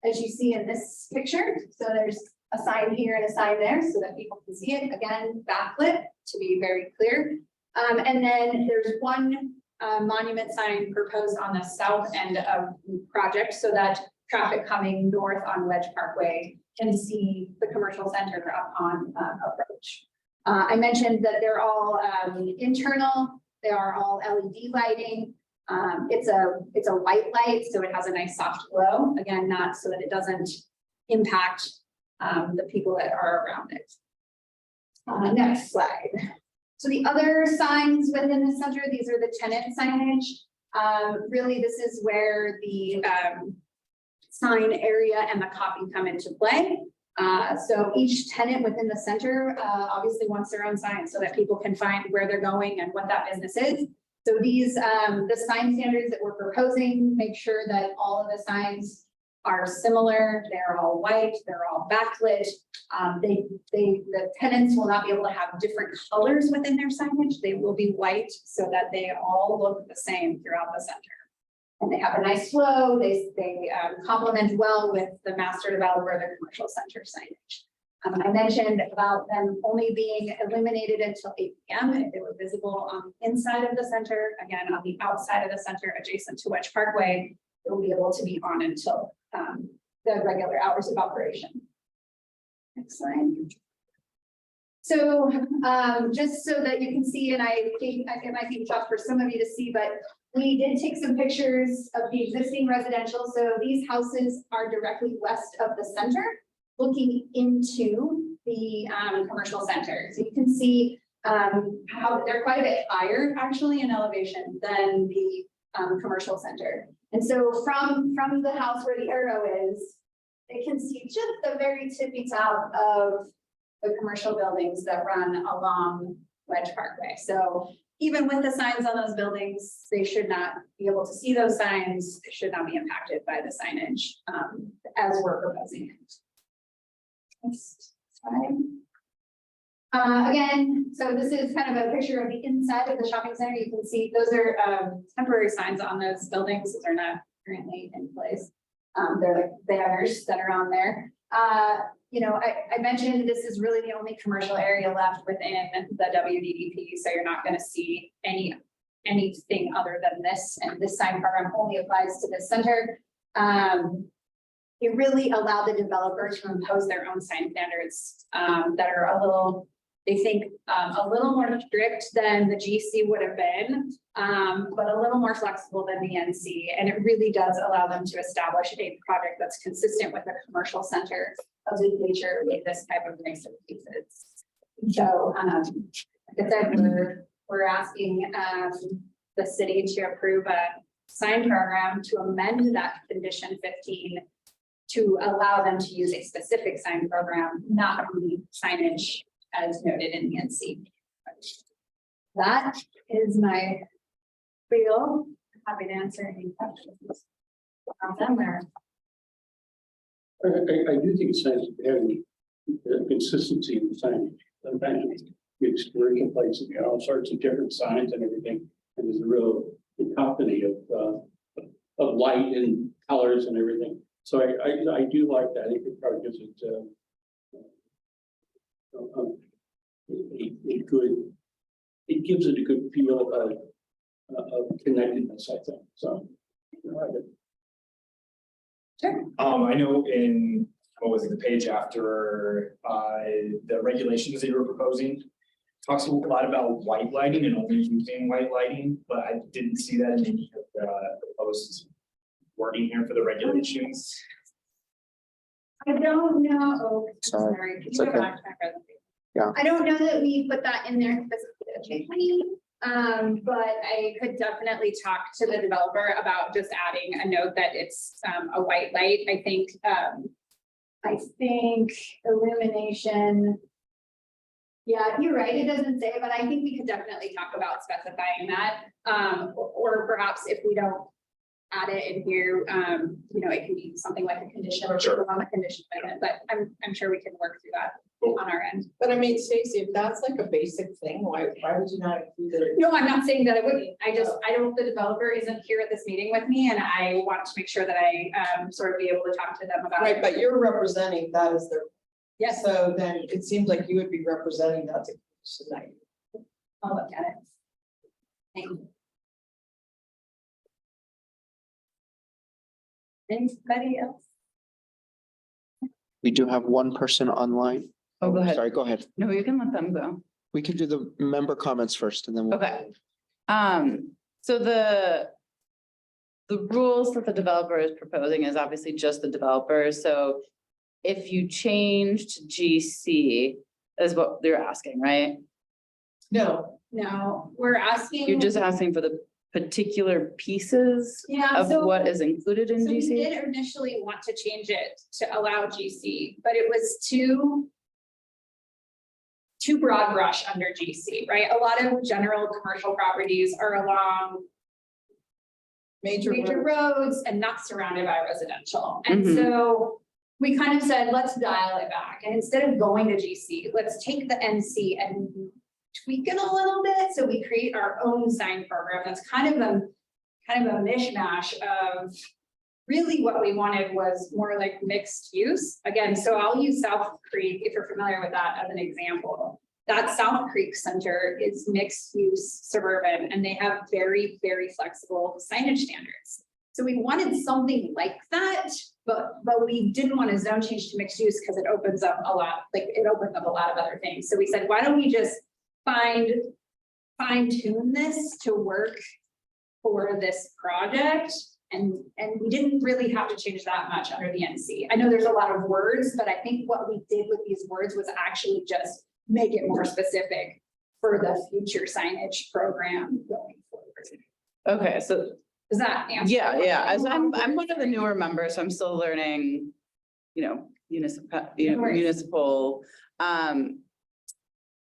as you see in this picture. So there's a sign here and a sign there so that people can see it. Again, backlit to be very clear. And then there's one monument sign proposed on the south end of the project so that traffic coming north on Wedge Parkway can see the commercial center upon approach. I mentioned that they're all internal. They are all LED lighting. It's a white light, so it has a nice soft glow. Again, not so that it doesn't impact the people that are around it. Next slide. So the other signs within the center, these are the tenant signage. Really, this is where the sign area and the copy come into play. So each tenant within the center obviously wants their own sign so that people can find where they're going and what that business is. So these, the sign standards that we're proposing, make sure that all of the signs are similar. They're all white, they're all backlit. The tenants will not be able to have different colors within their signage. They will be white so that they all look the same throughout the center. And they have a nice flow. They complement well with the master developer, the commercial center signage. I mentioned about them only being illuminated until 8 p.m. if they were visible on the inside of the center. Again, on the outside of the center adjacent to Wedge Parkway, it will be able to be on until the regular hours of operation. Next slide. So just so that you can see, and I think it might be tough for some of you to see, but we did take some pictures of the existing residential. So these houses are directly west of the center, looking into the commercial center. So you can see how they're quite a bit higher actually in elevation than the commercial center. And so from the house where the arrow is, they can see just the very tippy top of the commercial buildings that run along Wedge Parkway. So even with the signs on those buildings, they should not be able to see those signs. They should not be impacted by the signage as we're proposing it. Next slide. Again, so this is kind of a picture of the inside of the shopping center. You can see those are temporary signs on those buildings. Those are not currently in place. They're like banners that are on there. You know, I mentioned this is really the only commercial area left within the WDDP, so you're not going to see anything other than this. And this sign program only applies to this center. It really allowed the developer to impose their own sign standards that are a little, they think, a little more strict than the GC would have been, but a little more flexible than the NC. And it really does allow them to establish a project that's consistent with a commercial center of the nature with this type of mix of pieces. So, like I said, we're asking the city to approve a sign program to amend that condition 15 to allow them to use a specific sign program, not only signage as noted in the NC. That is my spiel. Happy to answer any questions. I do think it's nice to have consistency in the signage. Sometimes we experience in places, you know, all sorts of different signs and everything, and there's a real cacophony of light and colors and everything. So I do like that. I think it probably gives it a good. It gives it a good feel of connectedness, I think. So. Sure. I know in, what was it, the page after the regulations that you were proposing, talks a lot about white lighting and only using white lighting, but I didn't see that in any of the proposed wording here for the regulations. I don't know. Oh, Sorry, Can it's you go okay. back to my presentation? Yeah. I don't know that we put that in there specifically. But I could definitely talk to the developer about just adding a note that it's a white light. I think illumination. Yeah, you're right. It doesn't say, but I think we could definitely talk about specifying that. Or perhaps if we don't add it in here, you know, it can be something like a condition or Sure. on a condition, but I'm sure we can work through that on our end. But I mean, Stacy, if that's like a basic thing, why would you not include it? No, I'm not saying that I wouldn't. I don't, the developer isn't here at this meeting with me and I want to make sure that I sort of be able to talk to them about Right, it. but you're representing that as their, Yes, so then it seems like you would be representing that tonight. I'll look at it. Thank you. Anybody else? We do have one person online. Oh, go ahead. Sorry, go ahead. No, you can let them go. We can do the member comments first and then we'll. Okay. So the rules that the developer is proposing is obviously just the developer. So if you change to GC, is what they're asking, right? No, No, we're asking. You're just asking for the particular pieces Yeah, of so. what is included in So we GC? did initially want to change it to allow GC, but it was too broad brush under GC, right? A lot of general commercial properties are along major major road. roads and not surrounded by residential. And Mhm. so we kind of said, let's dial it back. And instead of going to GC, let's take the NC and tweak it a little bit. So we create our own sign program. That's kind of a mishmash of really what we wanted was more like mixed use. Again, so I'll use South Creek, if you're familiar with that, as an example. That South Creek Center is mixed use suburban, and they have very, very flexible signage standards. So we wanted something like that, but we didn't want to zone change to mixed use because it opens up a lot, like it opens up a lot of other things. So we said, why don't we just fine tune this to work for this project? And we didn't really have to change that much under the NC. I know there's a lot of words, but I think what we did with these words was actually just make it more specific for the future signage program going forward. Okay, so, Does that answer? yeah, as I'm one of the newer members, so I'm still learning, municipal.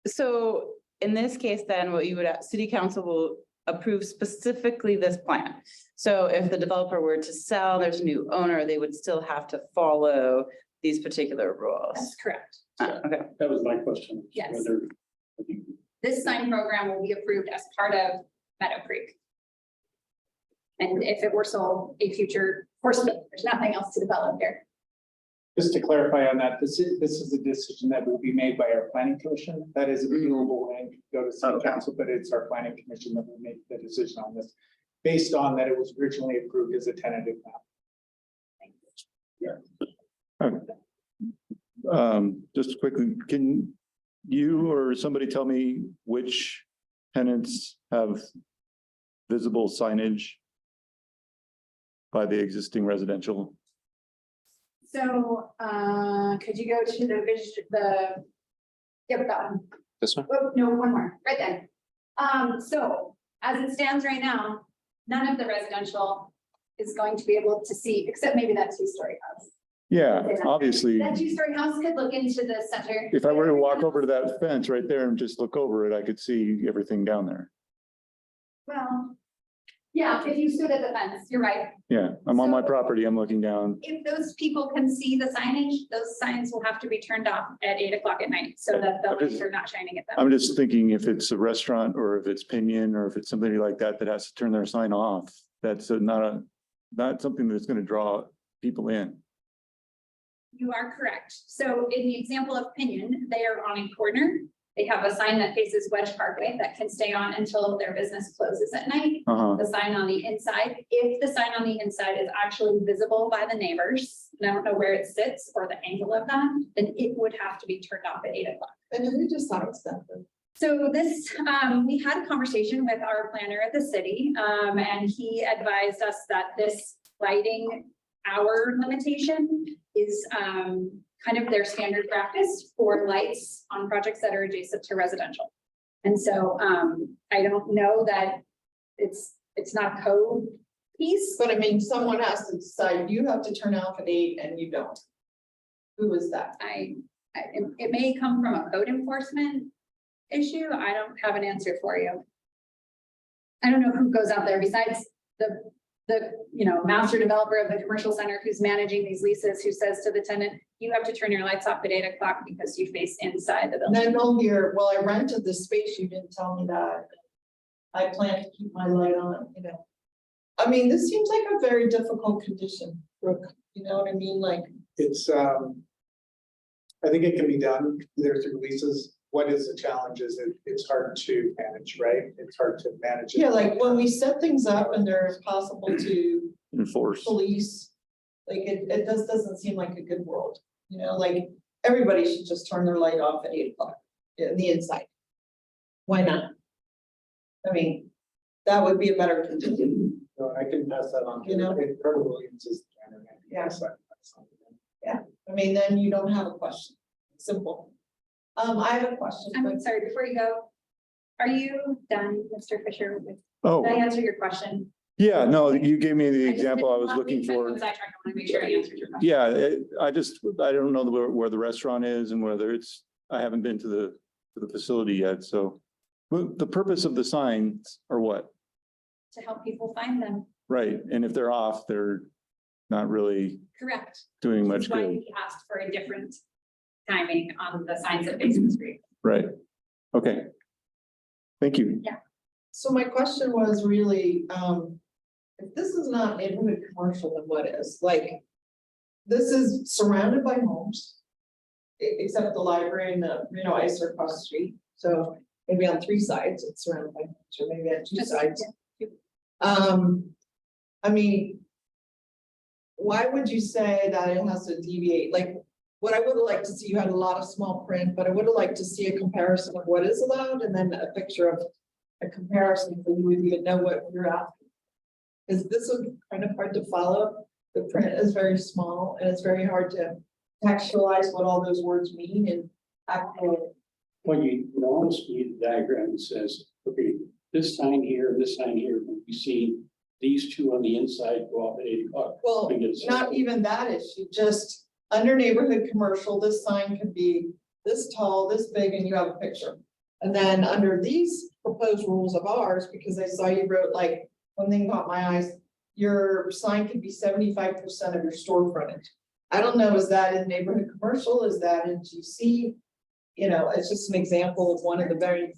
So in this case, then what you would, city council will approve specifically this plan. So if the developer were to sell, there's a new owner, they would still have to follow these particular rules. That's correct. Okay, That was my question. Yes. Whether- This sign program will be approved as part of Meadow Creek. And if it were sold a future, of course, there's nothing else to develop there. Just to clarify on that, this is a decision that will be made by our planning commission. That is appealable and go to city Okay. council, but it's our planning commission that will make the decision on this. Based on that, it was originally approved as a tentative map. Just quickly, can you or somebody tell me which tenants have visible signage by the existing residential? So, could you go to yep, that one. This one? Oh, no, one more, right there. So as it stands right now, none of the residential is going to be able to see, except maybe that two-story house. Yeah, obviously, That two-story house could look into the center. if I were to walk over to that fence right there and just look over it, I could see everything down there. Well, yeah, if you stood at the fence, you're right. Yeah, I'm on my property, I'm looking down. If those people can see the signage, those signs will have to be turned off at 8 o'clock at night so that the lights are not shining at them. I'm just thinking if it's a restaurant or if it's Pinion or if it's somebody like that that has to turn their sign off, that's not something that's gonna draw people in. You are correct. So in the example of Pinion, they are on a corner. They have a sign that faces Wedge Parkway that can stay on until their business closes at night. Uh-huh. The sign on the inside, if the sign on the inside is actually visible by the neighbors, and I don't know where it sits or the angle of that, then it would have to be turned off at 8 o'clock. and who decides that? So this, we had a conversation with our planner at the city, and he advised us that this lighting hour limitation is, kind of their standard practice for lights on projects that are adjacent to residential. And so, I don't know that it's not a code piece. But I mean, someone has to decide, you have to turn off at 8 and you don't. Who is that? It may come from a code enforcement issue. I don't have an answer for you. I don't know who goes out there besides the master developer of the commercial center who's managing these leases, who says to the tenant, you have to turn your lights off at 8 o'clock because you face inside the And building. I know here, well, I rented this space, you didn't tell me that. I plan to keep my light on, I mean, this seems like a very difficult condition, Brooke, you know what I mean, like. It's, I think it can be done either through leases. What is the challenge is it's hard to manage, right? It's hard to manage. it. Yeah, like when we set things up and there's possible to Enforce. police, like it doesn't seem like a good world, like everybody should just turn their light off at 8 o'clock in the inside. Why not? I mean, that would be a better condition. So I can pass that on. You know? Kurt Williams is. Yeah. I mean, then you don't have a question. Simple. I have a question. I'm sorry, before you go, are you done, Mr. Fisher? Did Oh, I answer your question? yeah, no, you gave me the I just example I didn't was want looking to for. sidetrack. I want to make sure I answered your question. Yeah, I don't know where the restaurant is and whether I haven't been to the facility yet, so. Well, the purpose of the signs are what? To help people find them, Right, and if they're off, they're not really correct. doing Which much is why good, we asked for a different timing on the signs at Basin Street. right? Okay. Thank you. So my question was really, if this is not neighborhood commercial, then what is? Like, this is surrounded by homes. Except the library and the, ICE are across the street, so maybe on 3 sides, it's surrounded by homes, or maybe on 2 Just- sides. yeah. I mean. Why would you say that it has to deviate? Like, what I would have liked to see, you had a lot of small print, but I would have liked to see a comparison of what is allowed and then a picture of a comparison, so you would even know what you're asking. Is this was kind of hard to follow? The print is very small and it's very hard to textualize what all those words mean and actually. Well, you almost need a diagram that says, okay, this sign here, we see these two on the inside go off at 8 o'clock. Well, not even that issue, just under neighborhood commercial, this sign could be this tall, this big, and you have a picture. And then under these proposed rules of ours, because I saw you wrote like, one thing caught my eyes, your sign could be 75% of your store frontage. I don't know, is that in neighborhood commercial, is that in GC? It's just an example of one of the very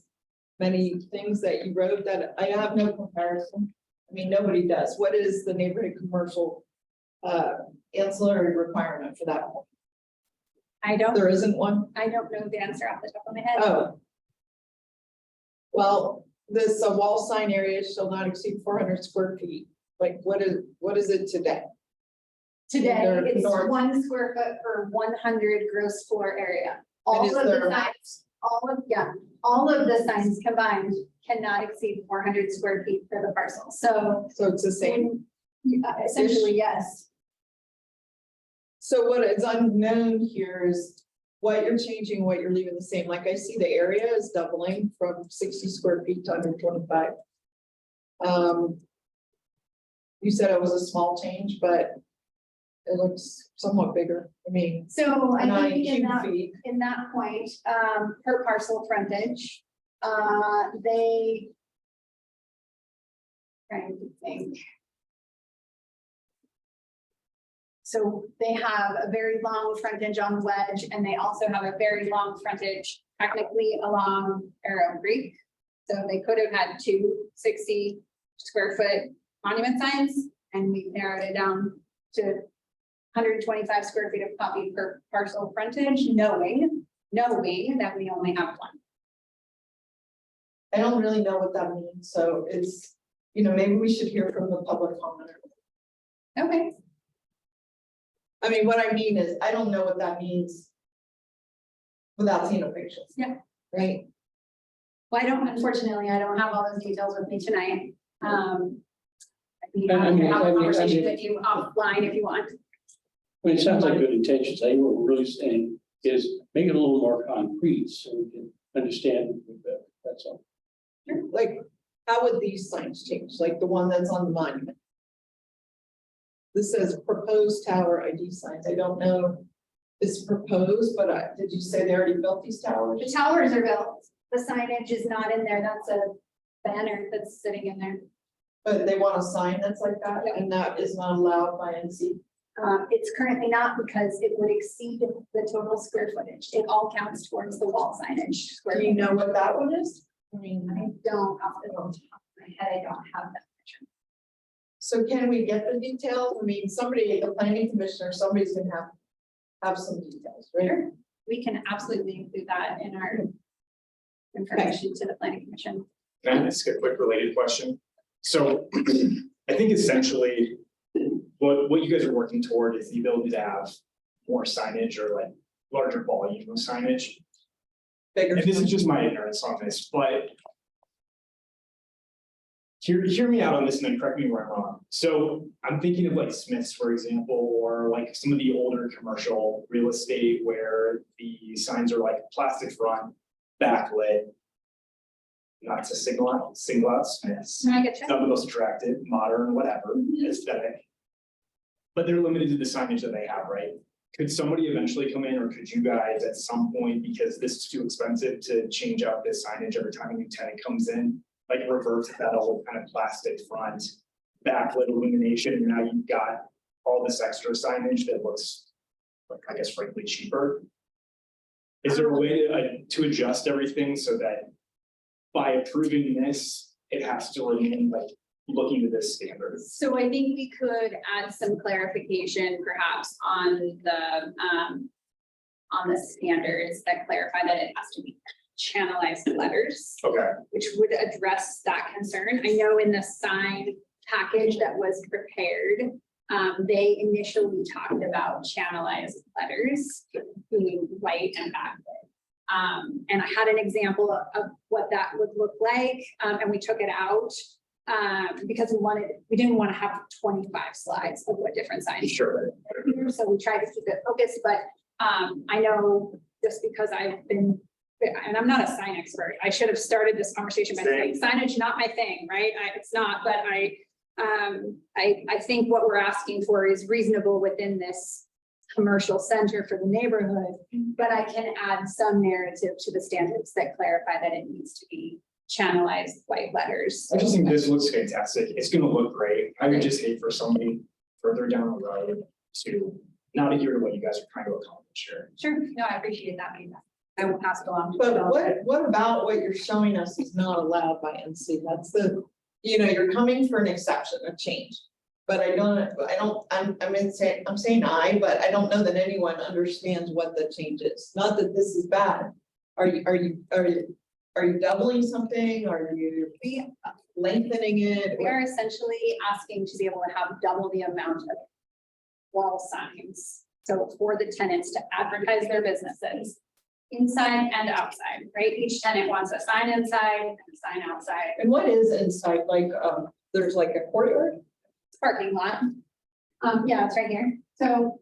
many things that you wrote that I have no comparison. I mean, nobody does. What is the neighborhood commercial ancillary requirement for that? There isn't one? I don't know the answer off the top of my head. Oh. Well, this wall sign area shall not exceed 400 square feet. Like, what is it today? Today, They're it's north. 1 square foot per 100 gross floor area. All is of the there- signs, all of the signs combined cannot exceed 400 square feet for the parcel. So So it's the same. essentially, yes. So what is unknown here is what you're changing, what you're leaving the same. Like I see the area is doubling from 60 square feet to 125. You said it was a small change, but it looks somewhat bigger. I mean, So I 9 think cubic feet. in that point, per parcel frontage, they. Trying to think. So they have a very long frontage on Wedge, and they also have a very long frontage technically along Arrow Creek. So they could have had 2 60 square foot monument signs, and we narrowed it down to 125 square feet of copy per parcel frontage, knowing that we only have 1. I don't really know what that means, so it's, maybe we should hear from the public commenter. Okay. I mean, what I mean is, I don't know what that means without seeing a picture. Yeah. Right? Well, unfortunately, I don't have all those details with me tonight. I'd be I happy mean, to have I a mean, conversation with you offline if you want. It sounds like good intentions. I think what we're really saying is make it a little more concrete so we can understand it better. That's all. Like, how would these signs change? Like the one that's on the monument? This says proposed tower ID signs. I don't know. It's proposed, but did you say they already built these towers? The towers are built. The signage is not in there. That's a banner that's sitting in there. But they want a sign that's like that, and that is not allowed by NC. It's currently not because it would exceed the total square footage. It all counts towards the wall signage. Do you know what that one is? I mean, I don't off the top of my head. I don't have that. so can we get the details? I mean, somebody, the planning commissioner, somebody's gonna have some details, right? Sure. We can absolutely include that in our information to the planning commission. Can I ask a quick related question? So I think essentially what you guys are working toward is the ability to have more signage or like larger volume of signage. Bigger. And this is just my ignorance on this, but hear me out on this and then correct me where I'm wrong. So I'm thinking of like Smith's, for example, or like some of the older commercial real estate where the signs are like plastic front, backlit. Not to single out Smith's, I get you. not the most attractive, modern, whatever, aesthetic. But they're limited to the signage that they have, right? Could somebody eventually come in, or could you guys at some point, because this is too expensive to change out this signage every time a new tenant comes in? Like revert to that old kind of plastic front, backlit illumination, and now you've got all this extra signage that looks like, I guess frankly, cheaper. Is there a way to adjust everything so that by approving this, it has to remain like looking to this standard? So I think we could add some clarification perhaps on the standards that clarify that it has to be channelized letters, Okay, which would address that concern. I know in the sign package that was prepared, they initially talked about channelized letters being white and backlit. And I had an example of what that would look like, and we took it out because we didn't want to have 25 slides of what different signs. sure. So we tried to keep it focused, but I know just because I've been, and I'm not a sign expert, I should have started this conversation by saying signage, not my thing, right? It's not, but I think what we're asking for is reasonable within this commercial center for the neighborhood, but I can add some narrative to the standards that clarify that it needs to be channelized white letters. I just think this looks fantastic. It's gonna look great. I would just hate for somebody further down the road to not adhere to what you guys are trying to accomplish here. Sure, no, I appreciate that feedback. I will pass it along. to But developers. what about what you're showing us is not allowed by NC? That's the, you're coming for an exception, a change. But I'm saying but I don't know that anyone understands what the change is. Not that this is bad. Are you doubling something? Are you lengthening it? We are essentially asking to be able to have double the amount of wall signs. So for the tenants to advertise their businesses inside and outside, right? Each tenant wants a sign inside and a sign outside. And what is inside? Like, there's like a courtyard? Parking lot. Yeah, it's right here. So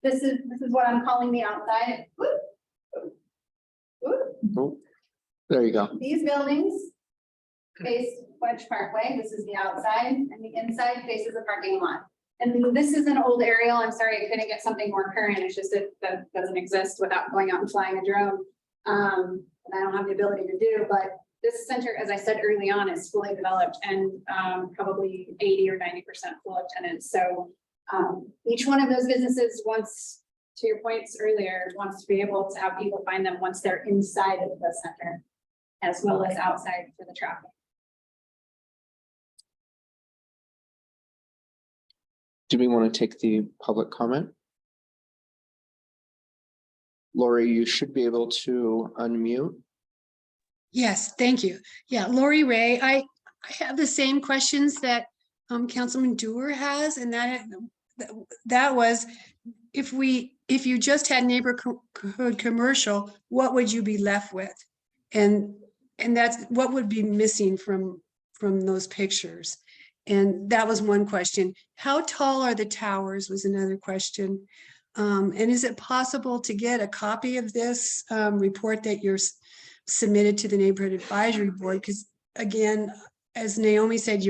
this is what I'm calling the outside. Oh, there you go. These buildings face Wedge Parkway. This is the outside, and the inside faces the parking lot. And this is an old aerial. I'm sorry, I couldn't get something more current. It's just that doesn't exist without going out and flying a drone. And I don't have the ability to do, but this center, as I said early on, is fully developed and probably 80 or 90% full of tenants. So each one of those businesses wants, to your points earlier, wants to be able to have people find them once they're inside of the center, as well as outside for the traffic. Do we want to take the public comment? Lori, you should be able to unmute. Yes, thank you. Yeah, Lori Ray, I have the same questions that Councilman Dewar has, and that was if you just had neighborhood commercial, what would you be left with? And that's what would be missing from those pictures. And that was one question. How tall are the towers was another question. And is it possible to get a copy of this report that you're submitted to the Neighborhood Advisory Board? Because again, as Naomi said,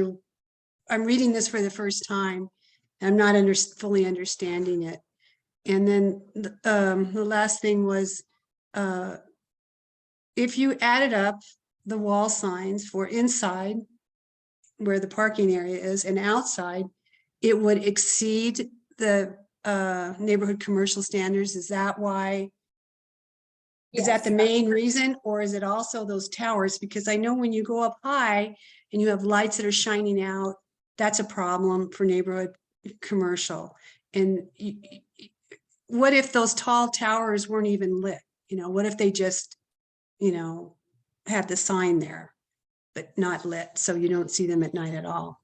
I'm reading this for the first time. I'm not fully understanding it. And then the last thing was, if you added up the wall signs for inside, where the parking area is, and outside, it would exceed the neighborhood commercial standards. Is that why? Is that the main reason, or is it also those towers? Because I know when you go up high and you have lights that are shining out, that's a problem for neighborhood commercial. And what if those tall towers weren't even lit? What if they just, had the sign there, but not lit, so you don't see them at night at all?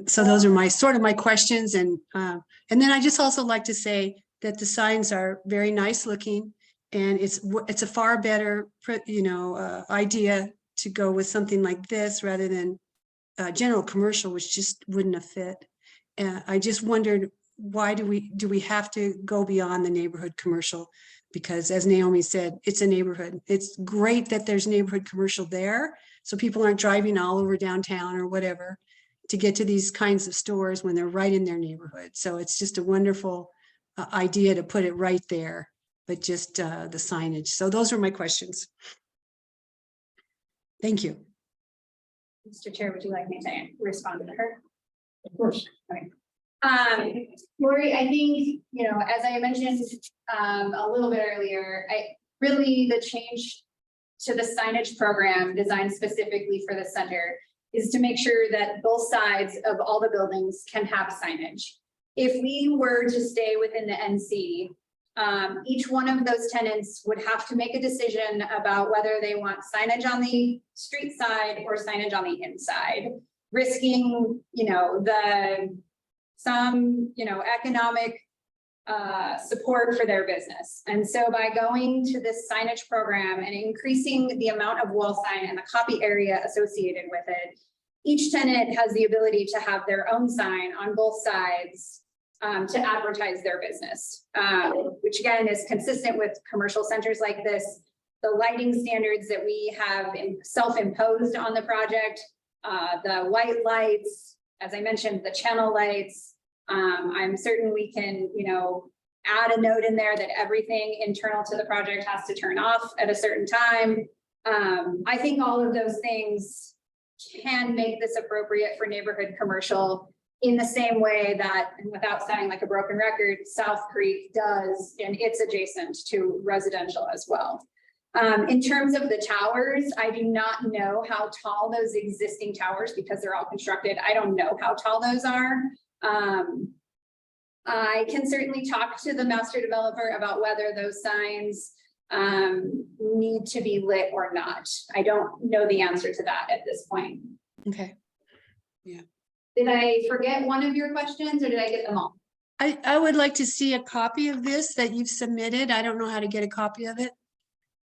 So those are my questions. And then I just also like to say that the signs are very nice looking. And it's a far better, idea to go with something like this rather than general commercial, which just wouldn't have fit. I just wondered, why do we have to go beyond the neighborhood commercial? Because as Naomi said, it's a neighborhood. It's great that there's neighborhood commercial there, so people aren't driving all over downtown or whatever to get to these kinds of stores when they're right in their neighborhood. So it's just a wonderful idea to put it right there, but just the signage. So those are my questions. Thank you. Mr. Chair, would you like me to respond to her? Of course. Lori, I think, as I mentioned, a little bit earlier, really the change to the signage program designed specifically for the center is to make sure that both sides of all the buildings can have signage. If we were to stay within the NC, each one of those tenants would have to make a decision about whether they want signage on the street side or signage on the inside, risking, some economic support for their business. And so by going to this signage program and increasing the amount of wall sign and the copy area associated with it, each tenant has the ability to have their own sign on both sides to advertise their business, which again is consistent with commercial centers like this. The lighting standards that we have self-imposed on the project, the white lights, as I mentioned, the channel lights. I'm certain we can, add a note in there that everything internal to the project has to turn off at a certain time. I think all of those things can make this appropriate for neighborhood commercial in the same way that, and without sounding like a broken record, South Creek does, and it's adjacent to residential as well. In terms of the towers, I do not know how tall those existing towers, because they're all constructed. I don't know how tall those are. I can certainly talk to the master developer about whether those signs need to be lit or not. I don't know the answer to that at this point. Okay. Did I forget one of your questions or did I get them all? I would like to see a copy of this that you've submitted. I don't know how to get a copy of it.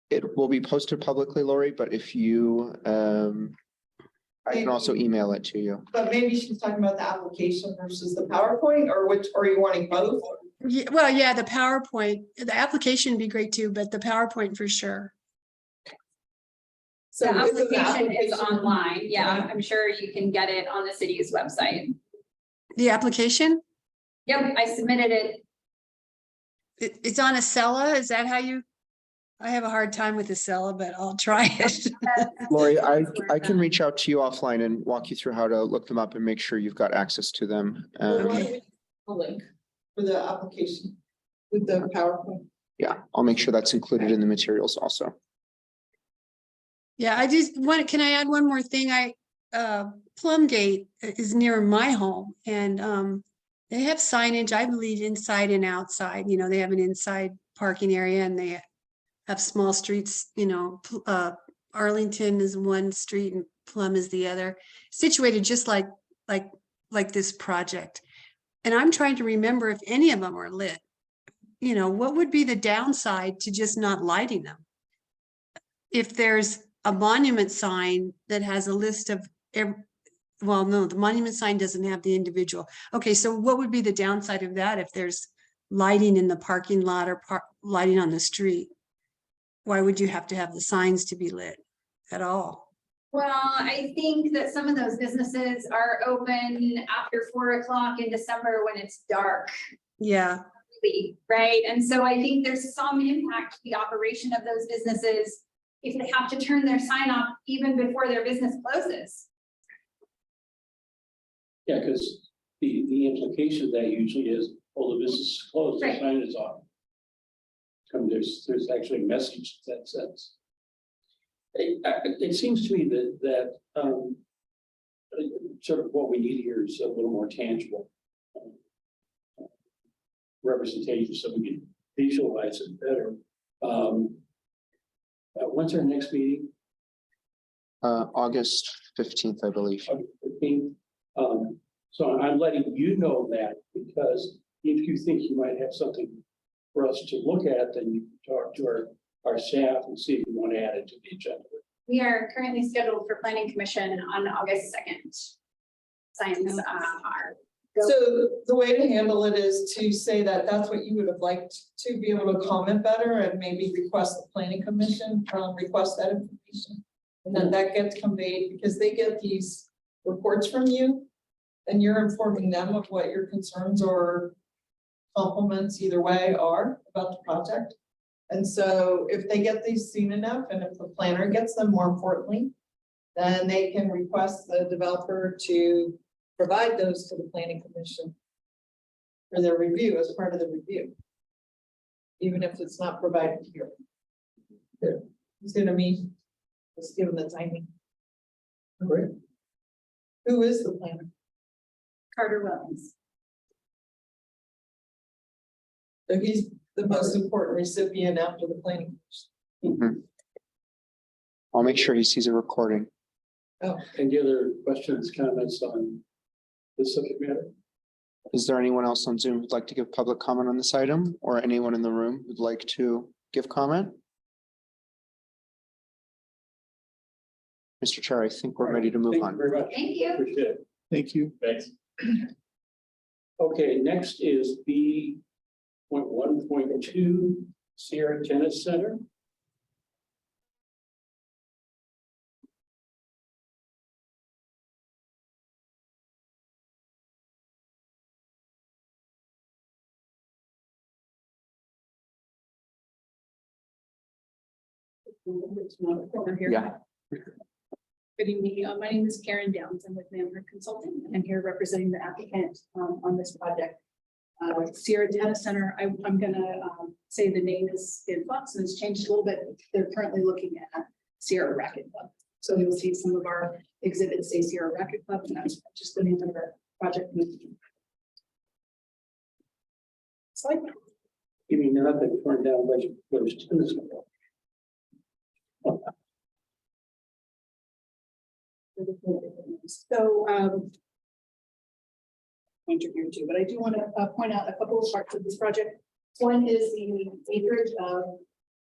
It will be posted publicly, Lori, but if you, I can also email it to you. But maybe she's talking about the application versus the PowerPoint, or which, or are you wanting both? Yeah, well, yeah, the PowerPoint, the application would be great too, but the PowerPoint for sure. So The this is the application is application. online. Yeah, I'm sure you can get it on the city's website. The application, Yep, I submitted it. it's on Acela. Is that how you? I have a hard time with Acela, but I'll try it. Lori, I can reach out to you offline and walk you through how to look them up and make sure you've got access to them. A link for the application with the PowerPoint. Yeah, I'll make sure that's included in the materials also. Yeah, I just want, can I add one more thing? Plumgate is near my home and they have signage, I believe, inside and outside. They have an inside parking area and they have small streets, Arlington is one street and Plum is the other, situated just like this project. And I'm trying to remember if any of them are lit. What would be the downside to just not lighting them? If there's a monument sign that has a list of, well, no, the monument sign doesn't have the individual. Okay, so what would be the downside of that if there's lighting in the parking lot or lighting on the street? Why would you have to have the signs to be lit at all? Well, I think that some of those businesses are open after 4 o'clock in December when it's dark. Yeah, Right. And so I think there's some impact to the operation of those businesses if they have to turn their sign off even before their business closes. Yeah, because the implication of that usually is, oh, the business is closed, the Right. sign is off. There's actually a message in that sense. It seems to me that sort of what we need here is a little more tangible representation so we can visualize it better. When's our next meeting? August 15th, I believe. August 15th. So I'm letting you know that because if you think you might have something for us to look at, then you can talk to our staff and see if we want to add it to the agenda. We are currently scheduled for planning commission on August 2nd. Signs are. So the way to handle it is to say that that's what you would have liked to be able to comment better and maybe request the planning commission, request that information. And then that gets conveyed because they get these reports from you. And you're informing them of what your concerns or compliments either way are about the project. And so if they get these seen enough and if the planner gets them, more importantly, then they can request the developer to provide those to the planning commission for their review as part of the review. Even if it's not provided here. It's gonna meet, just given the timing. Great. Who is the planner? Carter Williams. So he's the most important recipient after the planning commission. I'll make sure he sees a recording. Any other questions, comments on this subject matter? Is there anyone else on Zoom who'd like to give public comment on this item, or anyone in the room who'd like to give comment? Mr. Chair, I think we're ready to move Thank on. you very much. Thank you. Appreciate it. Thank you. Thanks. Okay, next is B.1.2 Sierra Tennis Center. Yeah. Good evening. My name is Karen Downs. I'm with Manfred Consulting. I'm here representing the applicant on this project. Sierra Data Center, I'm gonna say the name is in flux and it's changed a little bit. They're currently looking at Sierra Racket Club. So you'll see some of our exhibits say Sierra Racket Club, and that's just the name of our project. Slide. You mean not the torn down legend, there's tennis court. So, pointer here too, but I do want to point out a couple of parts of this project. One is the acreage of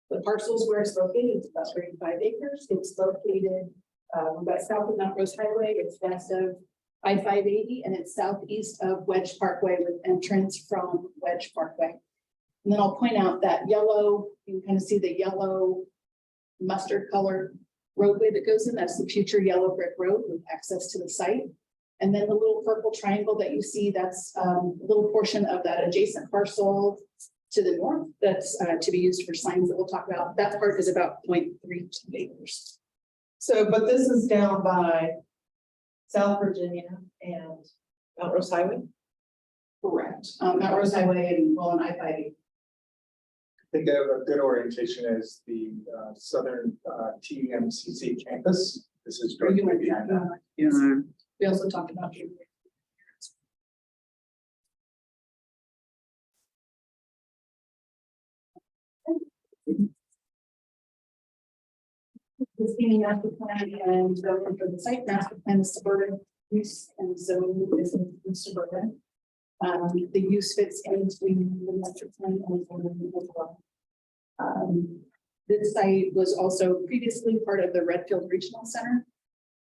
the parcels where it's located. It's about 35 acres. It's located about south of Mount Rose Highway. It's west of I-580, and it's southeast of Wedge Parkway with entrance from Wedge Parkway. And then I'll point out that yellow, you can kind of see the yellow mustard color roadway that goes in. That's the future yellow brick road with access to the site. And then the little purple triangle that you see, that's a little portion of that adjacent parcel to the north that's to be used for signs that we'll talk about. That part is about 0.32 acres. So, but this is down by South Virginia and Mount Rose Highway. Correct. Mount Rose Highway and well, and I-580. I think a good orientation is the southern TMCC campus. This is directly behind that. Yes. We also talked about. This being master plan and development for the site, master plan is suburban use and zone is in suburban. The use fits in between the master plan and zoning as well. This site was also previously part of the Redfield Regional Center,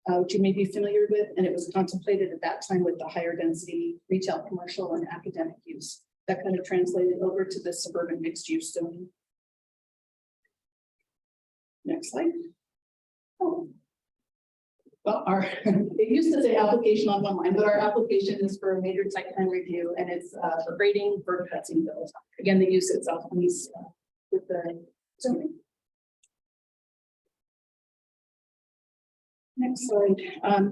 which you may be familiar with, and it was contemplated at that time with the higher density retail, commercial, and academic use. That kind of translated over to the suburban mixed use zoning. Next slide. Oh. Well, it used to say application on one line, but our application is for a major site plan review, and it's for grading, for cuts and bills. Again, the use itself is with the zoning. Next slide.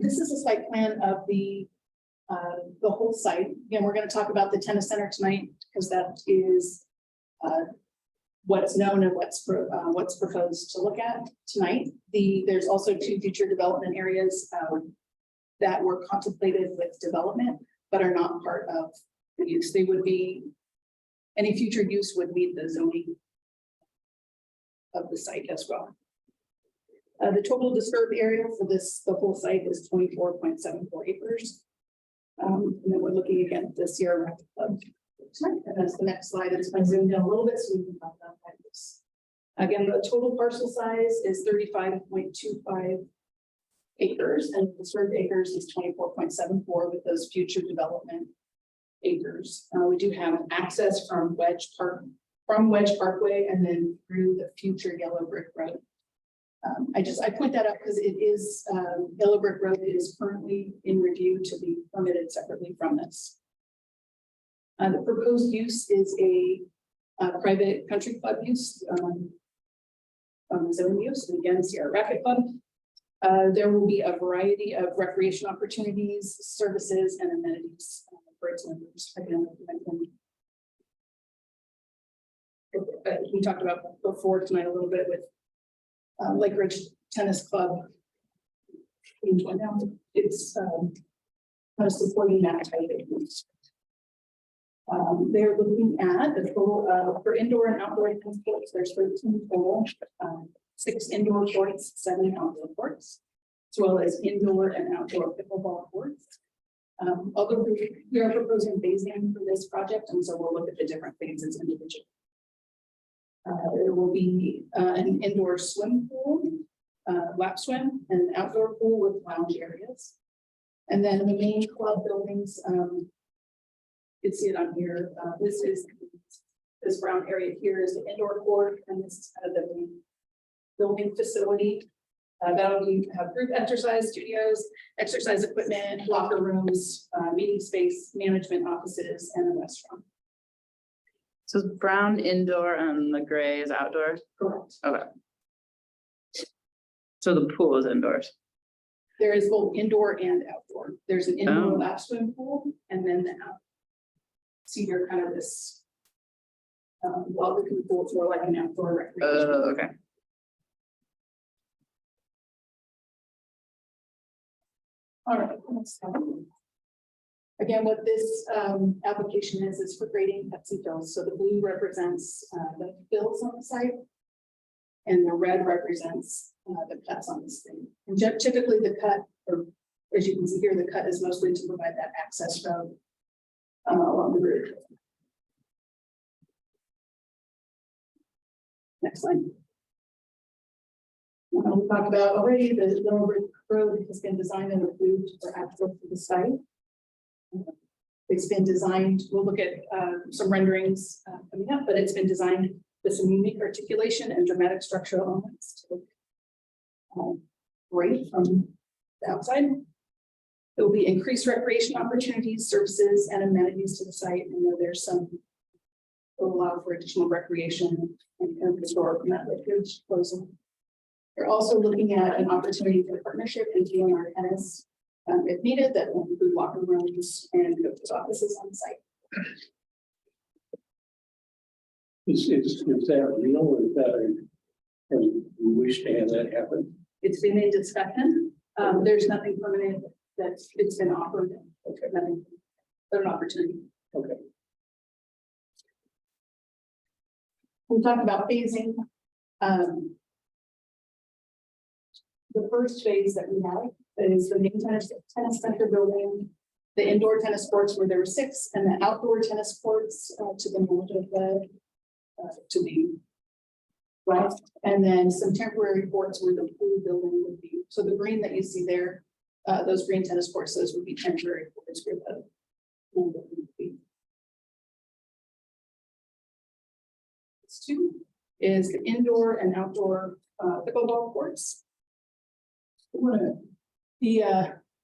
This is a site plan of the whole site. Again, we're going to talk about the tennis center tonight because that is what's known and what's proposed to look at tonight. There's also 2 future development areas that were contemplated with development, but are not part of the use. They would be, any future use would meet the zoning of the site as well. The total disturbed area for the whole site is 24.74 acres. And then we're looking again at the Sierra Racket Club. And that's the next slide. I just want to zoom down a little bit so we can talk about this. Again, the total parcel size is 35.25 acres, and the served acres is 24.74 with those future development acres. We do have access from Wedge Parkway and then through the future Yellow Brick Road. I point that out because it is, Yellow Brick Road is currently in review to be permitted separately from this. The proposed use is a private country club use, zone use, and again, Sierra Racket Club. There will be a variety of recreation opportunities, services, and amenities for its members. Again, we talked about before tonight a little bit with Lake Ridge Tennis Club. It's kind of supporting that type of use. They're looking at the total for indoor and outdoor tennis courts. There's 13 total, 6 indoor courts, 7 outdoor courts, as well as indoor and outdoor pickleball courts. Although we are proposing phasing for this project, and so we'll look at the different phases individually. There will be an indoor swim pool, lap swim, and an outdoor pool with lounge areas. And then the main club buildings, you can see it on here. This brown area here is the indoor court, and this is kind of the main building facility. That'll be have group exercise studios, exercise equipment, locker rooms, meeting space, management offices, and a restaurant. So it's brown indoor and the gray is outdoor? Correct. Okay. So the pool is indoors? There is both indoor and outdoor. There's an indoor Oh. lap swim pool, and then the out. See here, kind of this. Welcome pool, it's more like an outdoor recreation. Okay. All right. Let's have a look. Again, what this application is for grading cuts and fills. So the blue represents the fills on the site. And the red represents the cuts on this thing. And typically the cut, or as you can see here, the cut is mostly to provide that access road along the route. Next slide. We talked about already the Yellow Brick Road has been designed and approved for access to the site. It's been designed, we'll look at some renderings coming up, but it's been designed with some unique articulation and dramatic structural elements to look great from the outside. There will be increased recreation opportunities, services, and amenities to the site. I know there's some will allow for additional recreation and historic heritage closing. We're also looking at an opportunity for partnership and doing our tennis if needed, that will include locker rooms and coaches' offices on site. Is that real or is that and we wish to have that happen? It's been in discussion. There's nothing permanent that's it's been offered. Okay. Nothing, but an opportunity. Okay. We talked about phasing. The first phase that we have is the main tennis center building, the indoor tennis courts where there were 6, and the outdoor tennis courts to the north of the to the right, and then some temporary courts where the pool building would be. So the green that you see there, those green tennis courts, those would be temporary courts where the pool building would be. This 2 is the indoor and outdoor pickleball courts. The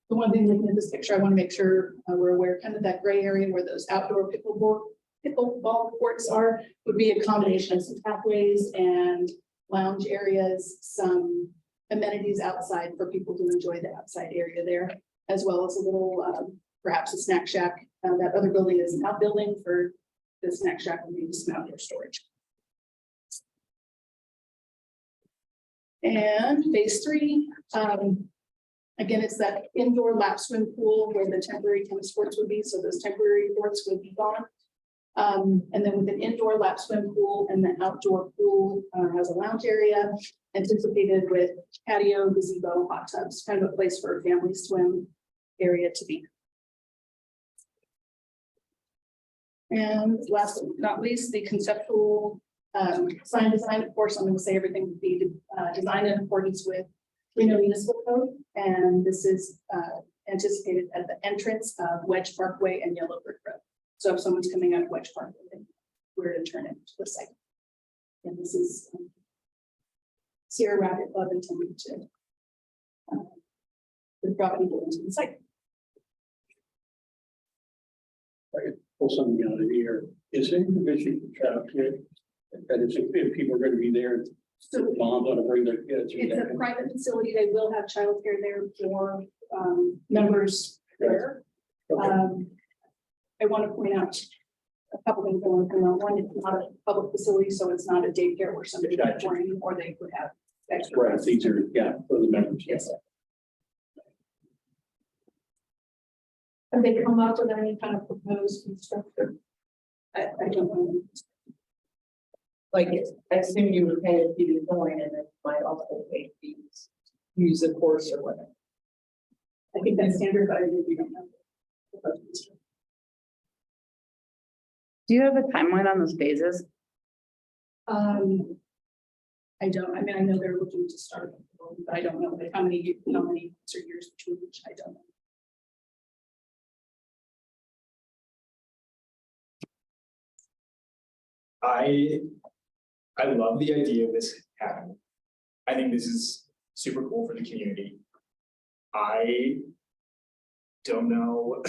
one thing looking at this picture, I want to make sure we're aware kind of that gray area where those outdoor pickleball courts are would be a combination of some pathways and lounge areas, some amenities outside for people to enjoy the outside area there, as well as a little perhaps a snack shack. That other building is an outbuilding for the snack shack and maybe some outdoor storage. And phase 3, again, it's that indoor lap swim pool where the temporary tennis courts would be. So those temporary courts would be gone. And then with an indoor lap swim pool and the outdoor pool has a lounge area anticipated with patio, gazebo, hot tubs, kind of a place for a family swim area to be. And last but not least, the conceptual Sign design, of course, I'm gonna say everything would be designed in accordance with Reno Municipal Code. And this is anticipated at the entrance of Wedge Parkway and Yellow Brick Road. So if someone's coming out of Wedge Parkway, then we're to turn into the site. And this is Sierra Rabbit Club intended to the property go into the site. Pull something out of here. Is there any provision for childcare? That is, if people are going to be there, So moms want to bring their kids. it's a private facility. They will have childcare there for members there. I want to point out a couple things. I want to point out. One, it's not a public facility, so it's not a daycare where somebody got boarding or they would have extra. Right, it's easier, yeah, for the members. Yes. Have they come up with any kind of proposed fee structure? I don't know. Like, I assume you would pay if you didn't join and then might also pay fees, use a course or whatever. I think that's standard, but I really don't know. Do you have a timeline on those phases? I don't, I mean, I know they're looking to start, but I don't know like how many months or years between which I don't know. I love the idea of this happening. I think this is super cool for the community. I don't know,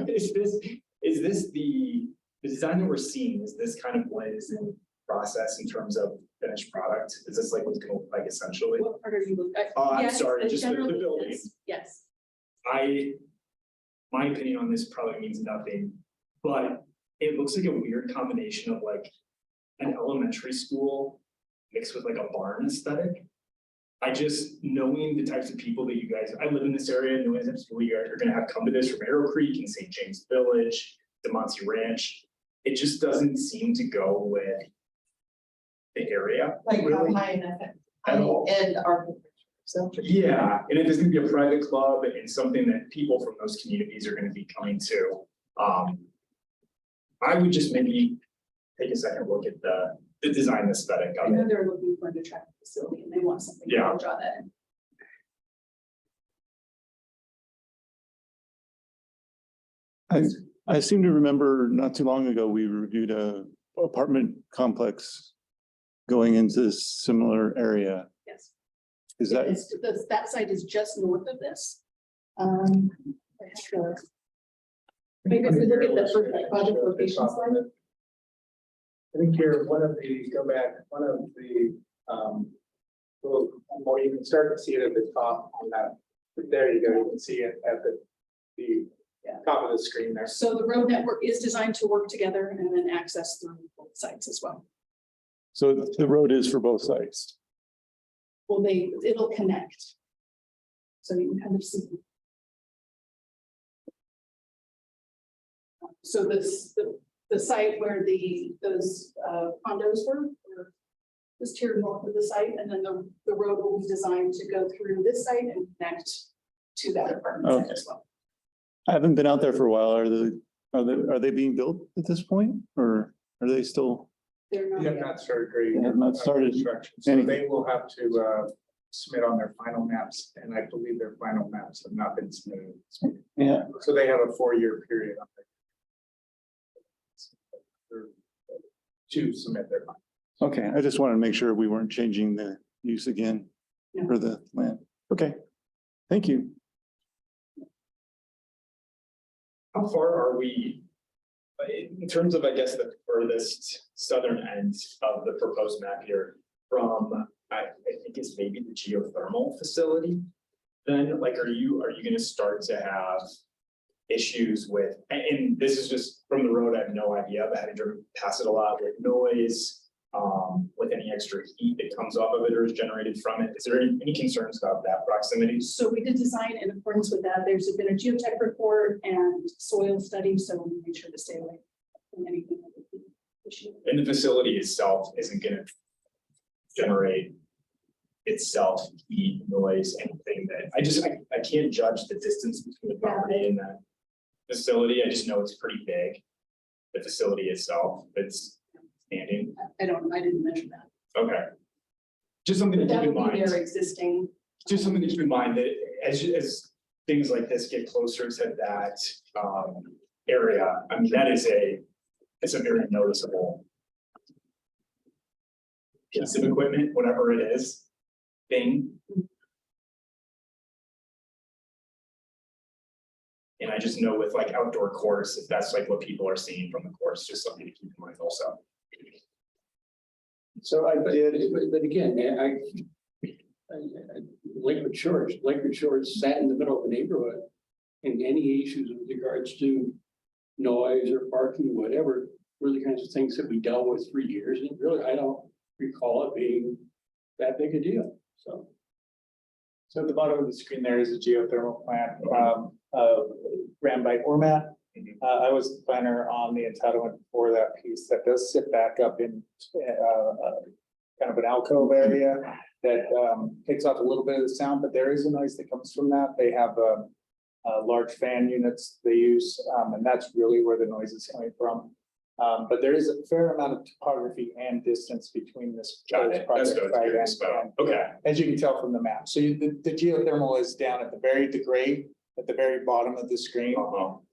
is this the design that we're seeing, is this kind of what is in process in terms of finished product? Is this like what's gonna look like essentially? What part are you looking at? I'm Yes, sorry, just the generally, building. yes. My opinion on this probably means nothing, but it looks like a weird combination of like an elementary school mixed with like a barn aesthetic. I just, knowing the types of people that you guys, I live in this area, knowing the types of people you guys are gonna have come to this from Arrow Creek and St. James Village, DeMonte Ranch, it just doesn't seem to go with the area. Like really, high enough at all. and architecture. So. Yeah, and if there's gonna be a private club and something that people from those communities are gonna be coming to, I would just maybe take a second look at the design aesthetic I of know it. they're looking for an attractive facility and they want something to Yeah. draw that in. I seem to remember not too long ago, we reviewed a apartment complex going into this similar area. Yes. Is that, That site is just north of this. Sure. Maybe if we look at the first project location slide. I think here, one of the, well, you can start to see it at the top on that. There you go, you can see it at the top of the screen there. So the road network is designed to work together and then access through both sites as well. so the road is for both sites? Well, it'll connect. So you can kind of see. So the site where those condos were just here north of the site, and then the road will be designed to go through this site and connect to that apartment site Okay. as well. I haven't been out there for a while. Are they being built at this point or are they still? They're They not have yet. not started grading. They have not started Construction, so anything. they will have to submit on their final maps, and I believe their final maps have not been submitted. Yeah, So they have a 4-year period on it. To submit their. okay. I just wanted to make sure we weren't changing the use again No. for the land. Okay, thank you. How far are we? In terms of, I guess, the furthest southern end of the proposed map here from, I think it's maybe the geothermal facility. Then, like, are you gonna start to have issues with, and this is just from the road, I have no idea, but having driven past it a lot with noise, with any extra heat that comes off of it or is generated from it. Is there any concerns about that proximity? So we did design in accordance with that. There's been a geotech report and soil study, so we made sure to stay away from anything that would be an issue. And the facility itself isn't gonna generate itself heat, noise, anything that, I can't judge the distance between the property and that facility. I just know it's pretty big. The facility itself, it's expanding? I didn't mention that. Okay. Just something to keep in mind. Existing. Just something to keep in mind that as things like this get closer to that area, I mean, it's a very noticeable piece of equipment, whatever it is, thing. And I just know with like outdoor course, if that's like what people are seeing from the course, just something to keep in mind also. So I did, but again, Lakewood Shores sat in the middle of the neighborhood. And any issues with regards to noise or parking, whatever, were the kinds of things that we dealt with for years. And really, I don't recall it being that big a deal, so. So at the bottom of the screen, there is a geothermal plant, ran by Ormat. I was the planner on the entitlement for that piece that does sit back up in, kind of an alcove area that, takes off a little bit of the sound, but there is a noise that comes from that. They have, large fan units they use, and that's really where the noise is coming from. But there is a fair amount of topography and distance between this. Got it. That's project what I was site curious about. and- Okay. As you can tell from the map. So the geothermal is down at the gray at the very bottom of the screen.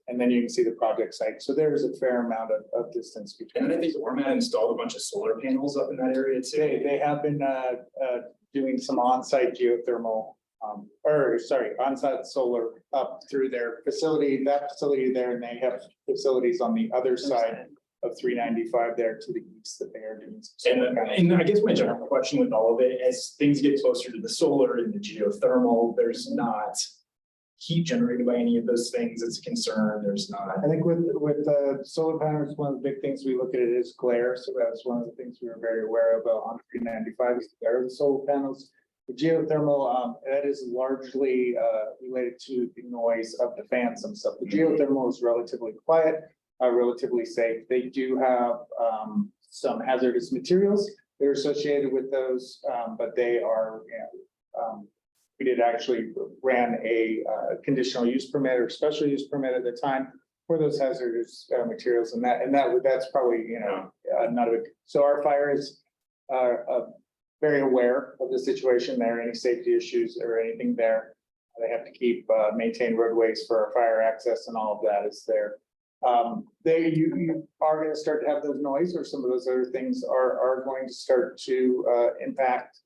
And then you can see the project site. So there is a fair amount of distance between. And then I think Ormat installed a bunch of solar panels up in that area too. They have been doing some on-site geothermal, on-site solar up through their facility, that facility there, and they have facilities on the other side of 395 there to the east that they are doing. And I guess my general question with all of it, as things get closer to the solar and the geothermal, there's not heat generated by any of those things. It's a concern. There's not. I think with solar panels, one of the big things we look at is glare. So that's one of the things we were very aware of on 395 is the glare of the solar panels. The geothermal, that is largely related to the noise of the fans themselves. The geothermal is relatively quiet, relatively safe. They do have some hazardous materials that are associated with those, but they are, we did actually ran a conditional use permit or special use permit at the time for those hazardous materials, and that's probably, not a big. So our fire is very aware of the situation there, any safety issues or anything there. They have to keep maintain roadways for fire access, and all of that is there. You are going to start to have those noise, or some of those other things are going to start to impact.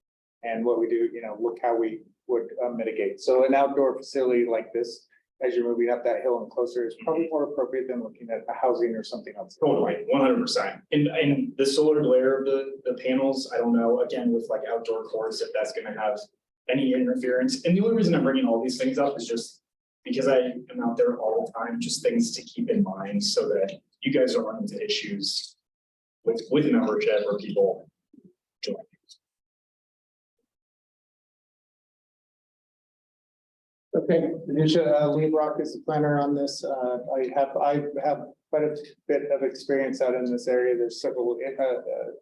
And what we do, look how we would mitigate. So an outdoor facility like this, as you're moving up that hill and closer, is probably more appropriate than looking at a housing or something else. Totally, 100%. And the solar glare of the panels, I don't know, again, with like outdoor courts, if that's gonna have any interference. And the only reason I'm bringing all these things up is just because I am out there all the time, just things to keep in mind so that you guys don't run into issues with membership or people joining. Okay, Anisha, Lee Brock is the planner on this. I have quite a bit of experience out in this area. There's several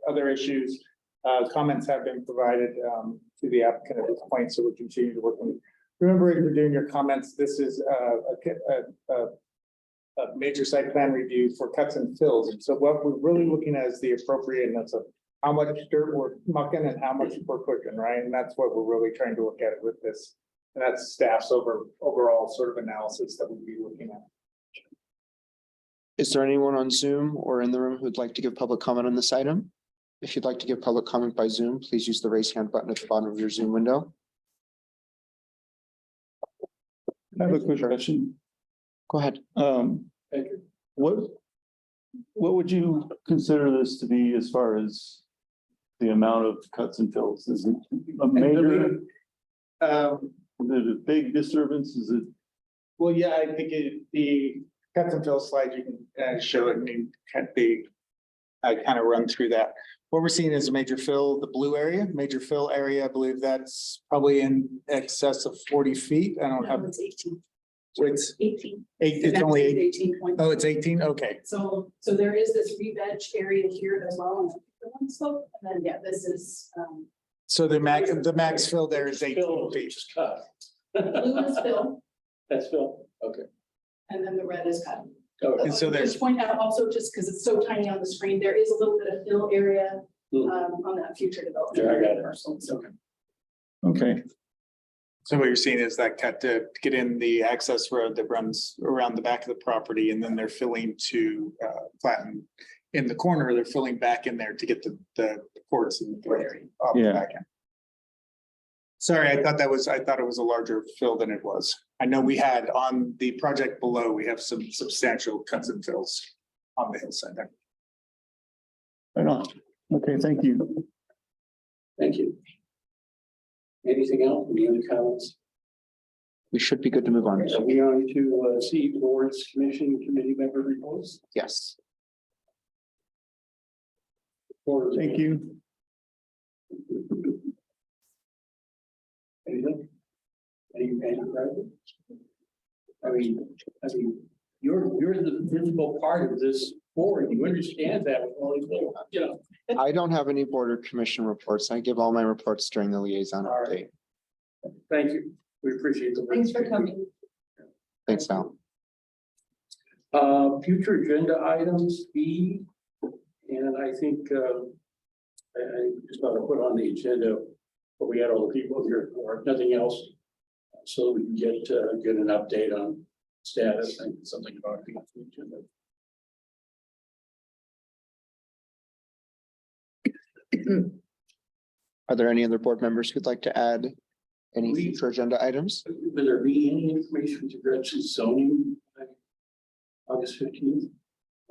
other issues. Comments have been provided to the applicant at this point, so we'll continue to work on it. Remember, if you're doing your comments, this is a major site plan review for cuts and fills. And so what we're really looking at is the appropriateness of how much dirt we're mucking and how much we're cooking, right? And that's what we're really trying to look at with this. And that's staff's overall sort of analysis that we'll be looking at. Is there anyone on Zoom or in the room who'd like to give public comment on this item? If you'd like to give public comment by Zoom, please use the raise hand button at the bottom of your Zoom window. I have a quick question. Go ahead. What would you consider this to be as far as the amount of cuts and fills? Is it a major? Is it a big disturbance? Is it? Well, yeah, I think the cuts and fill slide, you can show it. I mean, I kind of run through that. What we're seeing is a major fill, the blue area, major fill area. I believe that's probably in excess of 40 feet. I don't have. It's 18. It's 18. it's only 18 point. Oh, it's 18. Okay. So there is this re-veg area here as well on the one slope, and then, yeah, this is, So the max fill there is 18 feet. Just cut. blue is fill, That's Phil, okay. and then the red is cut. Okay. And so there's- Just point out also, just because it's so tiny on the screen, there is a little bit of fill area on that future development. Yeah, I got it. Parcel, so. Okay, So what you're seeing is that cut to get in the access road that runs around the back of the property, and then they're filling to flatten. In the corner, they're filling back in there to get the ports and the area off the Yeah. back end. Sorry, I thought it was a larger fill than it was. I know we had on the project below, we have some substantial cuts and fills on the hillside there. right on. Okay, thank you. Thank you. Anything else? Any other comments? We should be good to move on. Are we on to see boards, commission, committee member reports? Yes. Thank you. Anything? Any private? I mean, you're the visible part of this board. You understand that, you know. I don't have any board or commission reports. I give all my reports during the liaison All right. update. Thank you. We appreciate the. Thanks for coming. Thanks, Al. Future agenda items, B, and I think, I just want to put on the agenda, but we had all the people here for, nothing else. So we can get an update on status and something about the agenda. Are there any other board members who'd like to add any We- future agenda items? Will there be any information with regards to zoning? August 15th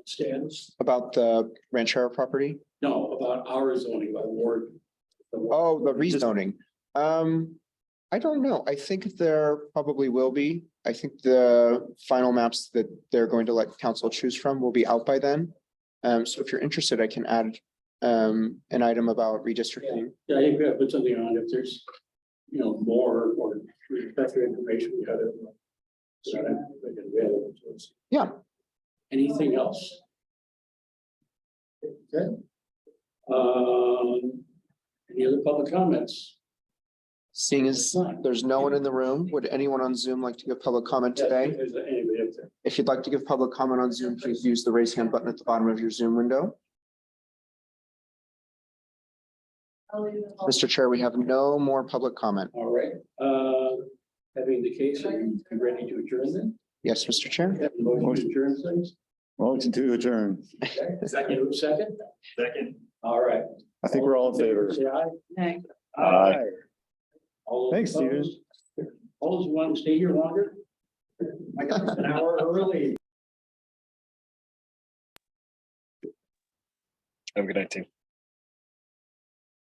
status? About the Ranchero property? No, about our zoning by ward. Oh, the rezoning. I don't know. I think there probably will be. I think the final maps that they're going to let council choose from will be out by then. So if you're interested, I can add an item about redistricting. Yeah, I think we have to put something on if there's, more or better information we gotta. Start make it available to us. Yeah. Anything else? Okay. Any other public comments? Seeing as there's no one in the room, would anyone on Zoom like to give public comment today? Is there anybody up there? If you'd like to give public comment on Zoom, please use the raise hand button at the bottom of your Zoom window. Mr. Chair, we have no more public comment. All right, having the case, are you ready to adjourn then? Yes, Mr. Chair. Have a motion to adjourn, please. Motion to adjourn. Okay, second. Second. All right. I think we're all in favor. Say aye. Hey. Aye. All those Thanks, Steven. opposed? All those who want to stay here longer? I got an hour early. Have a good night, team.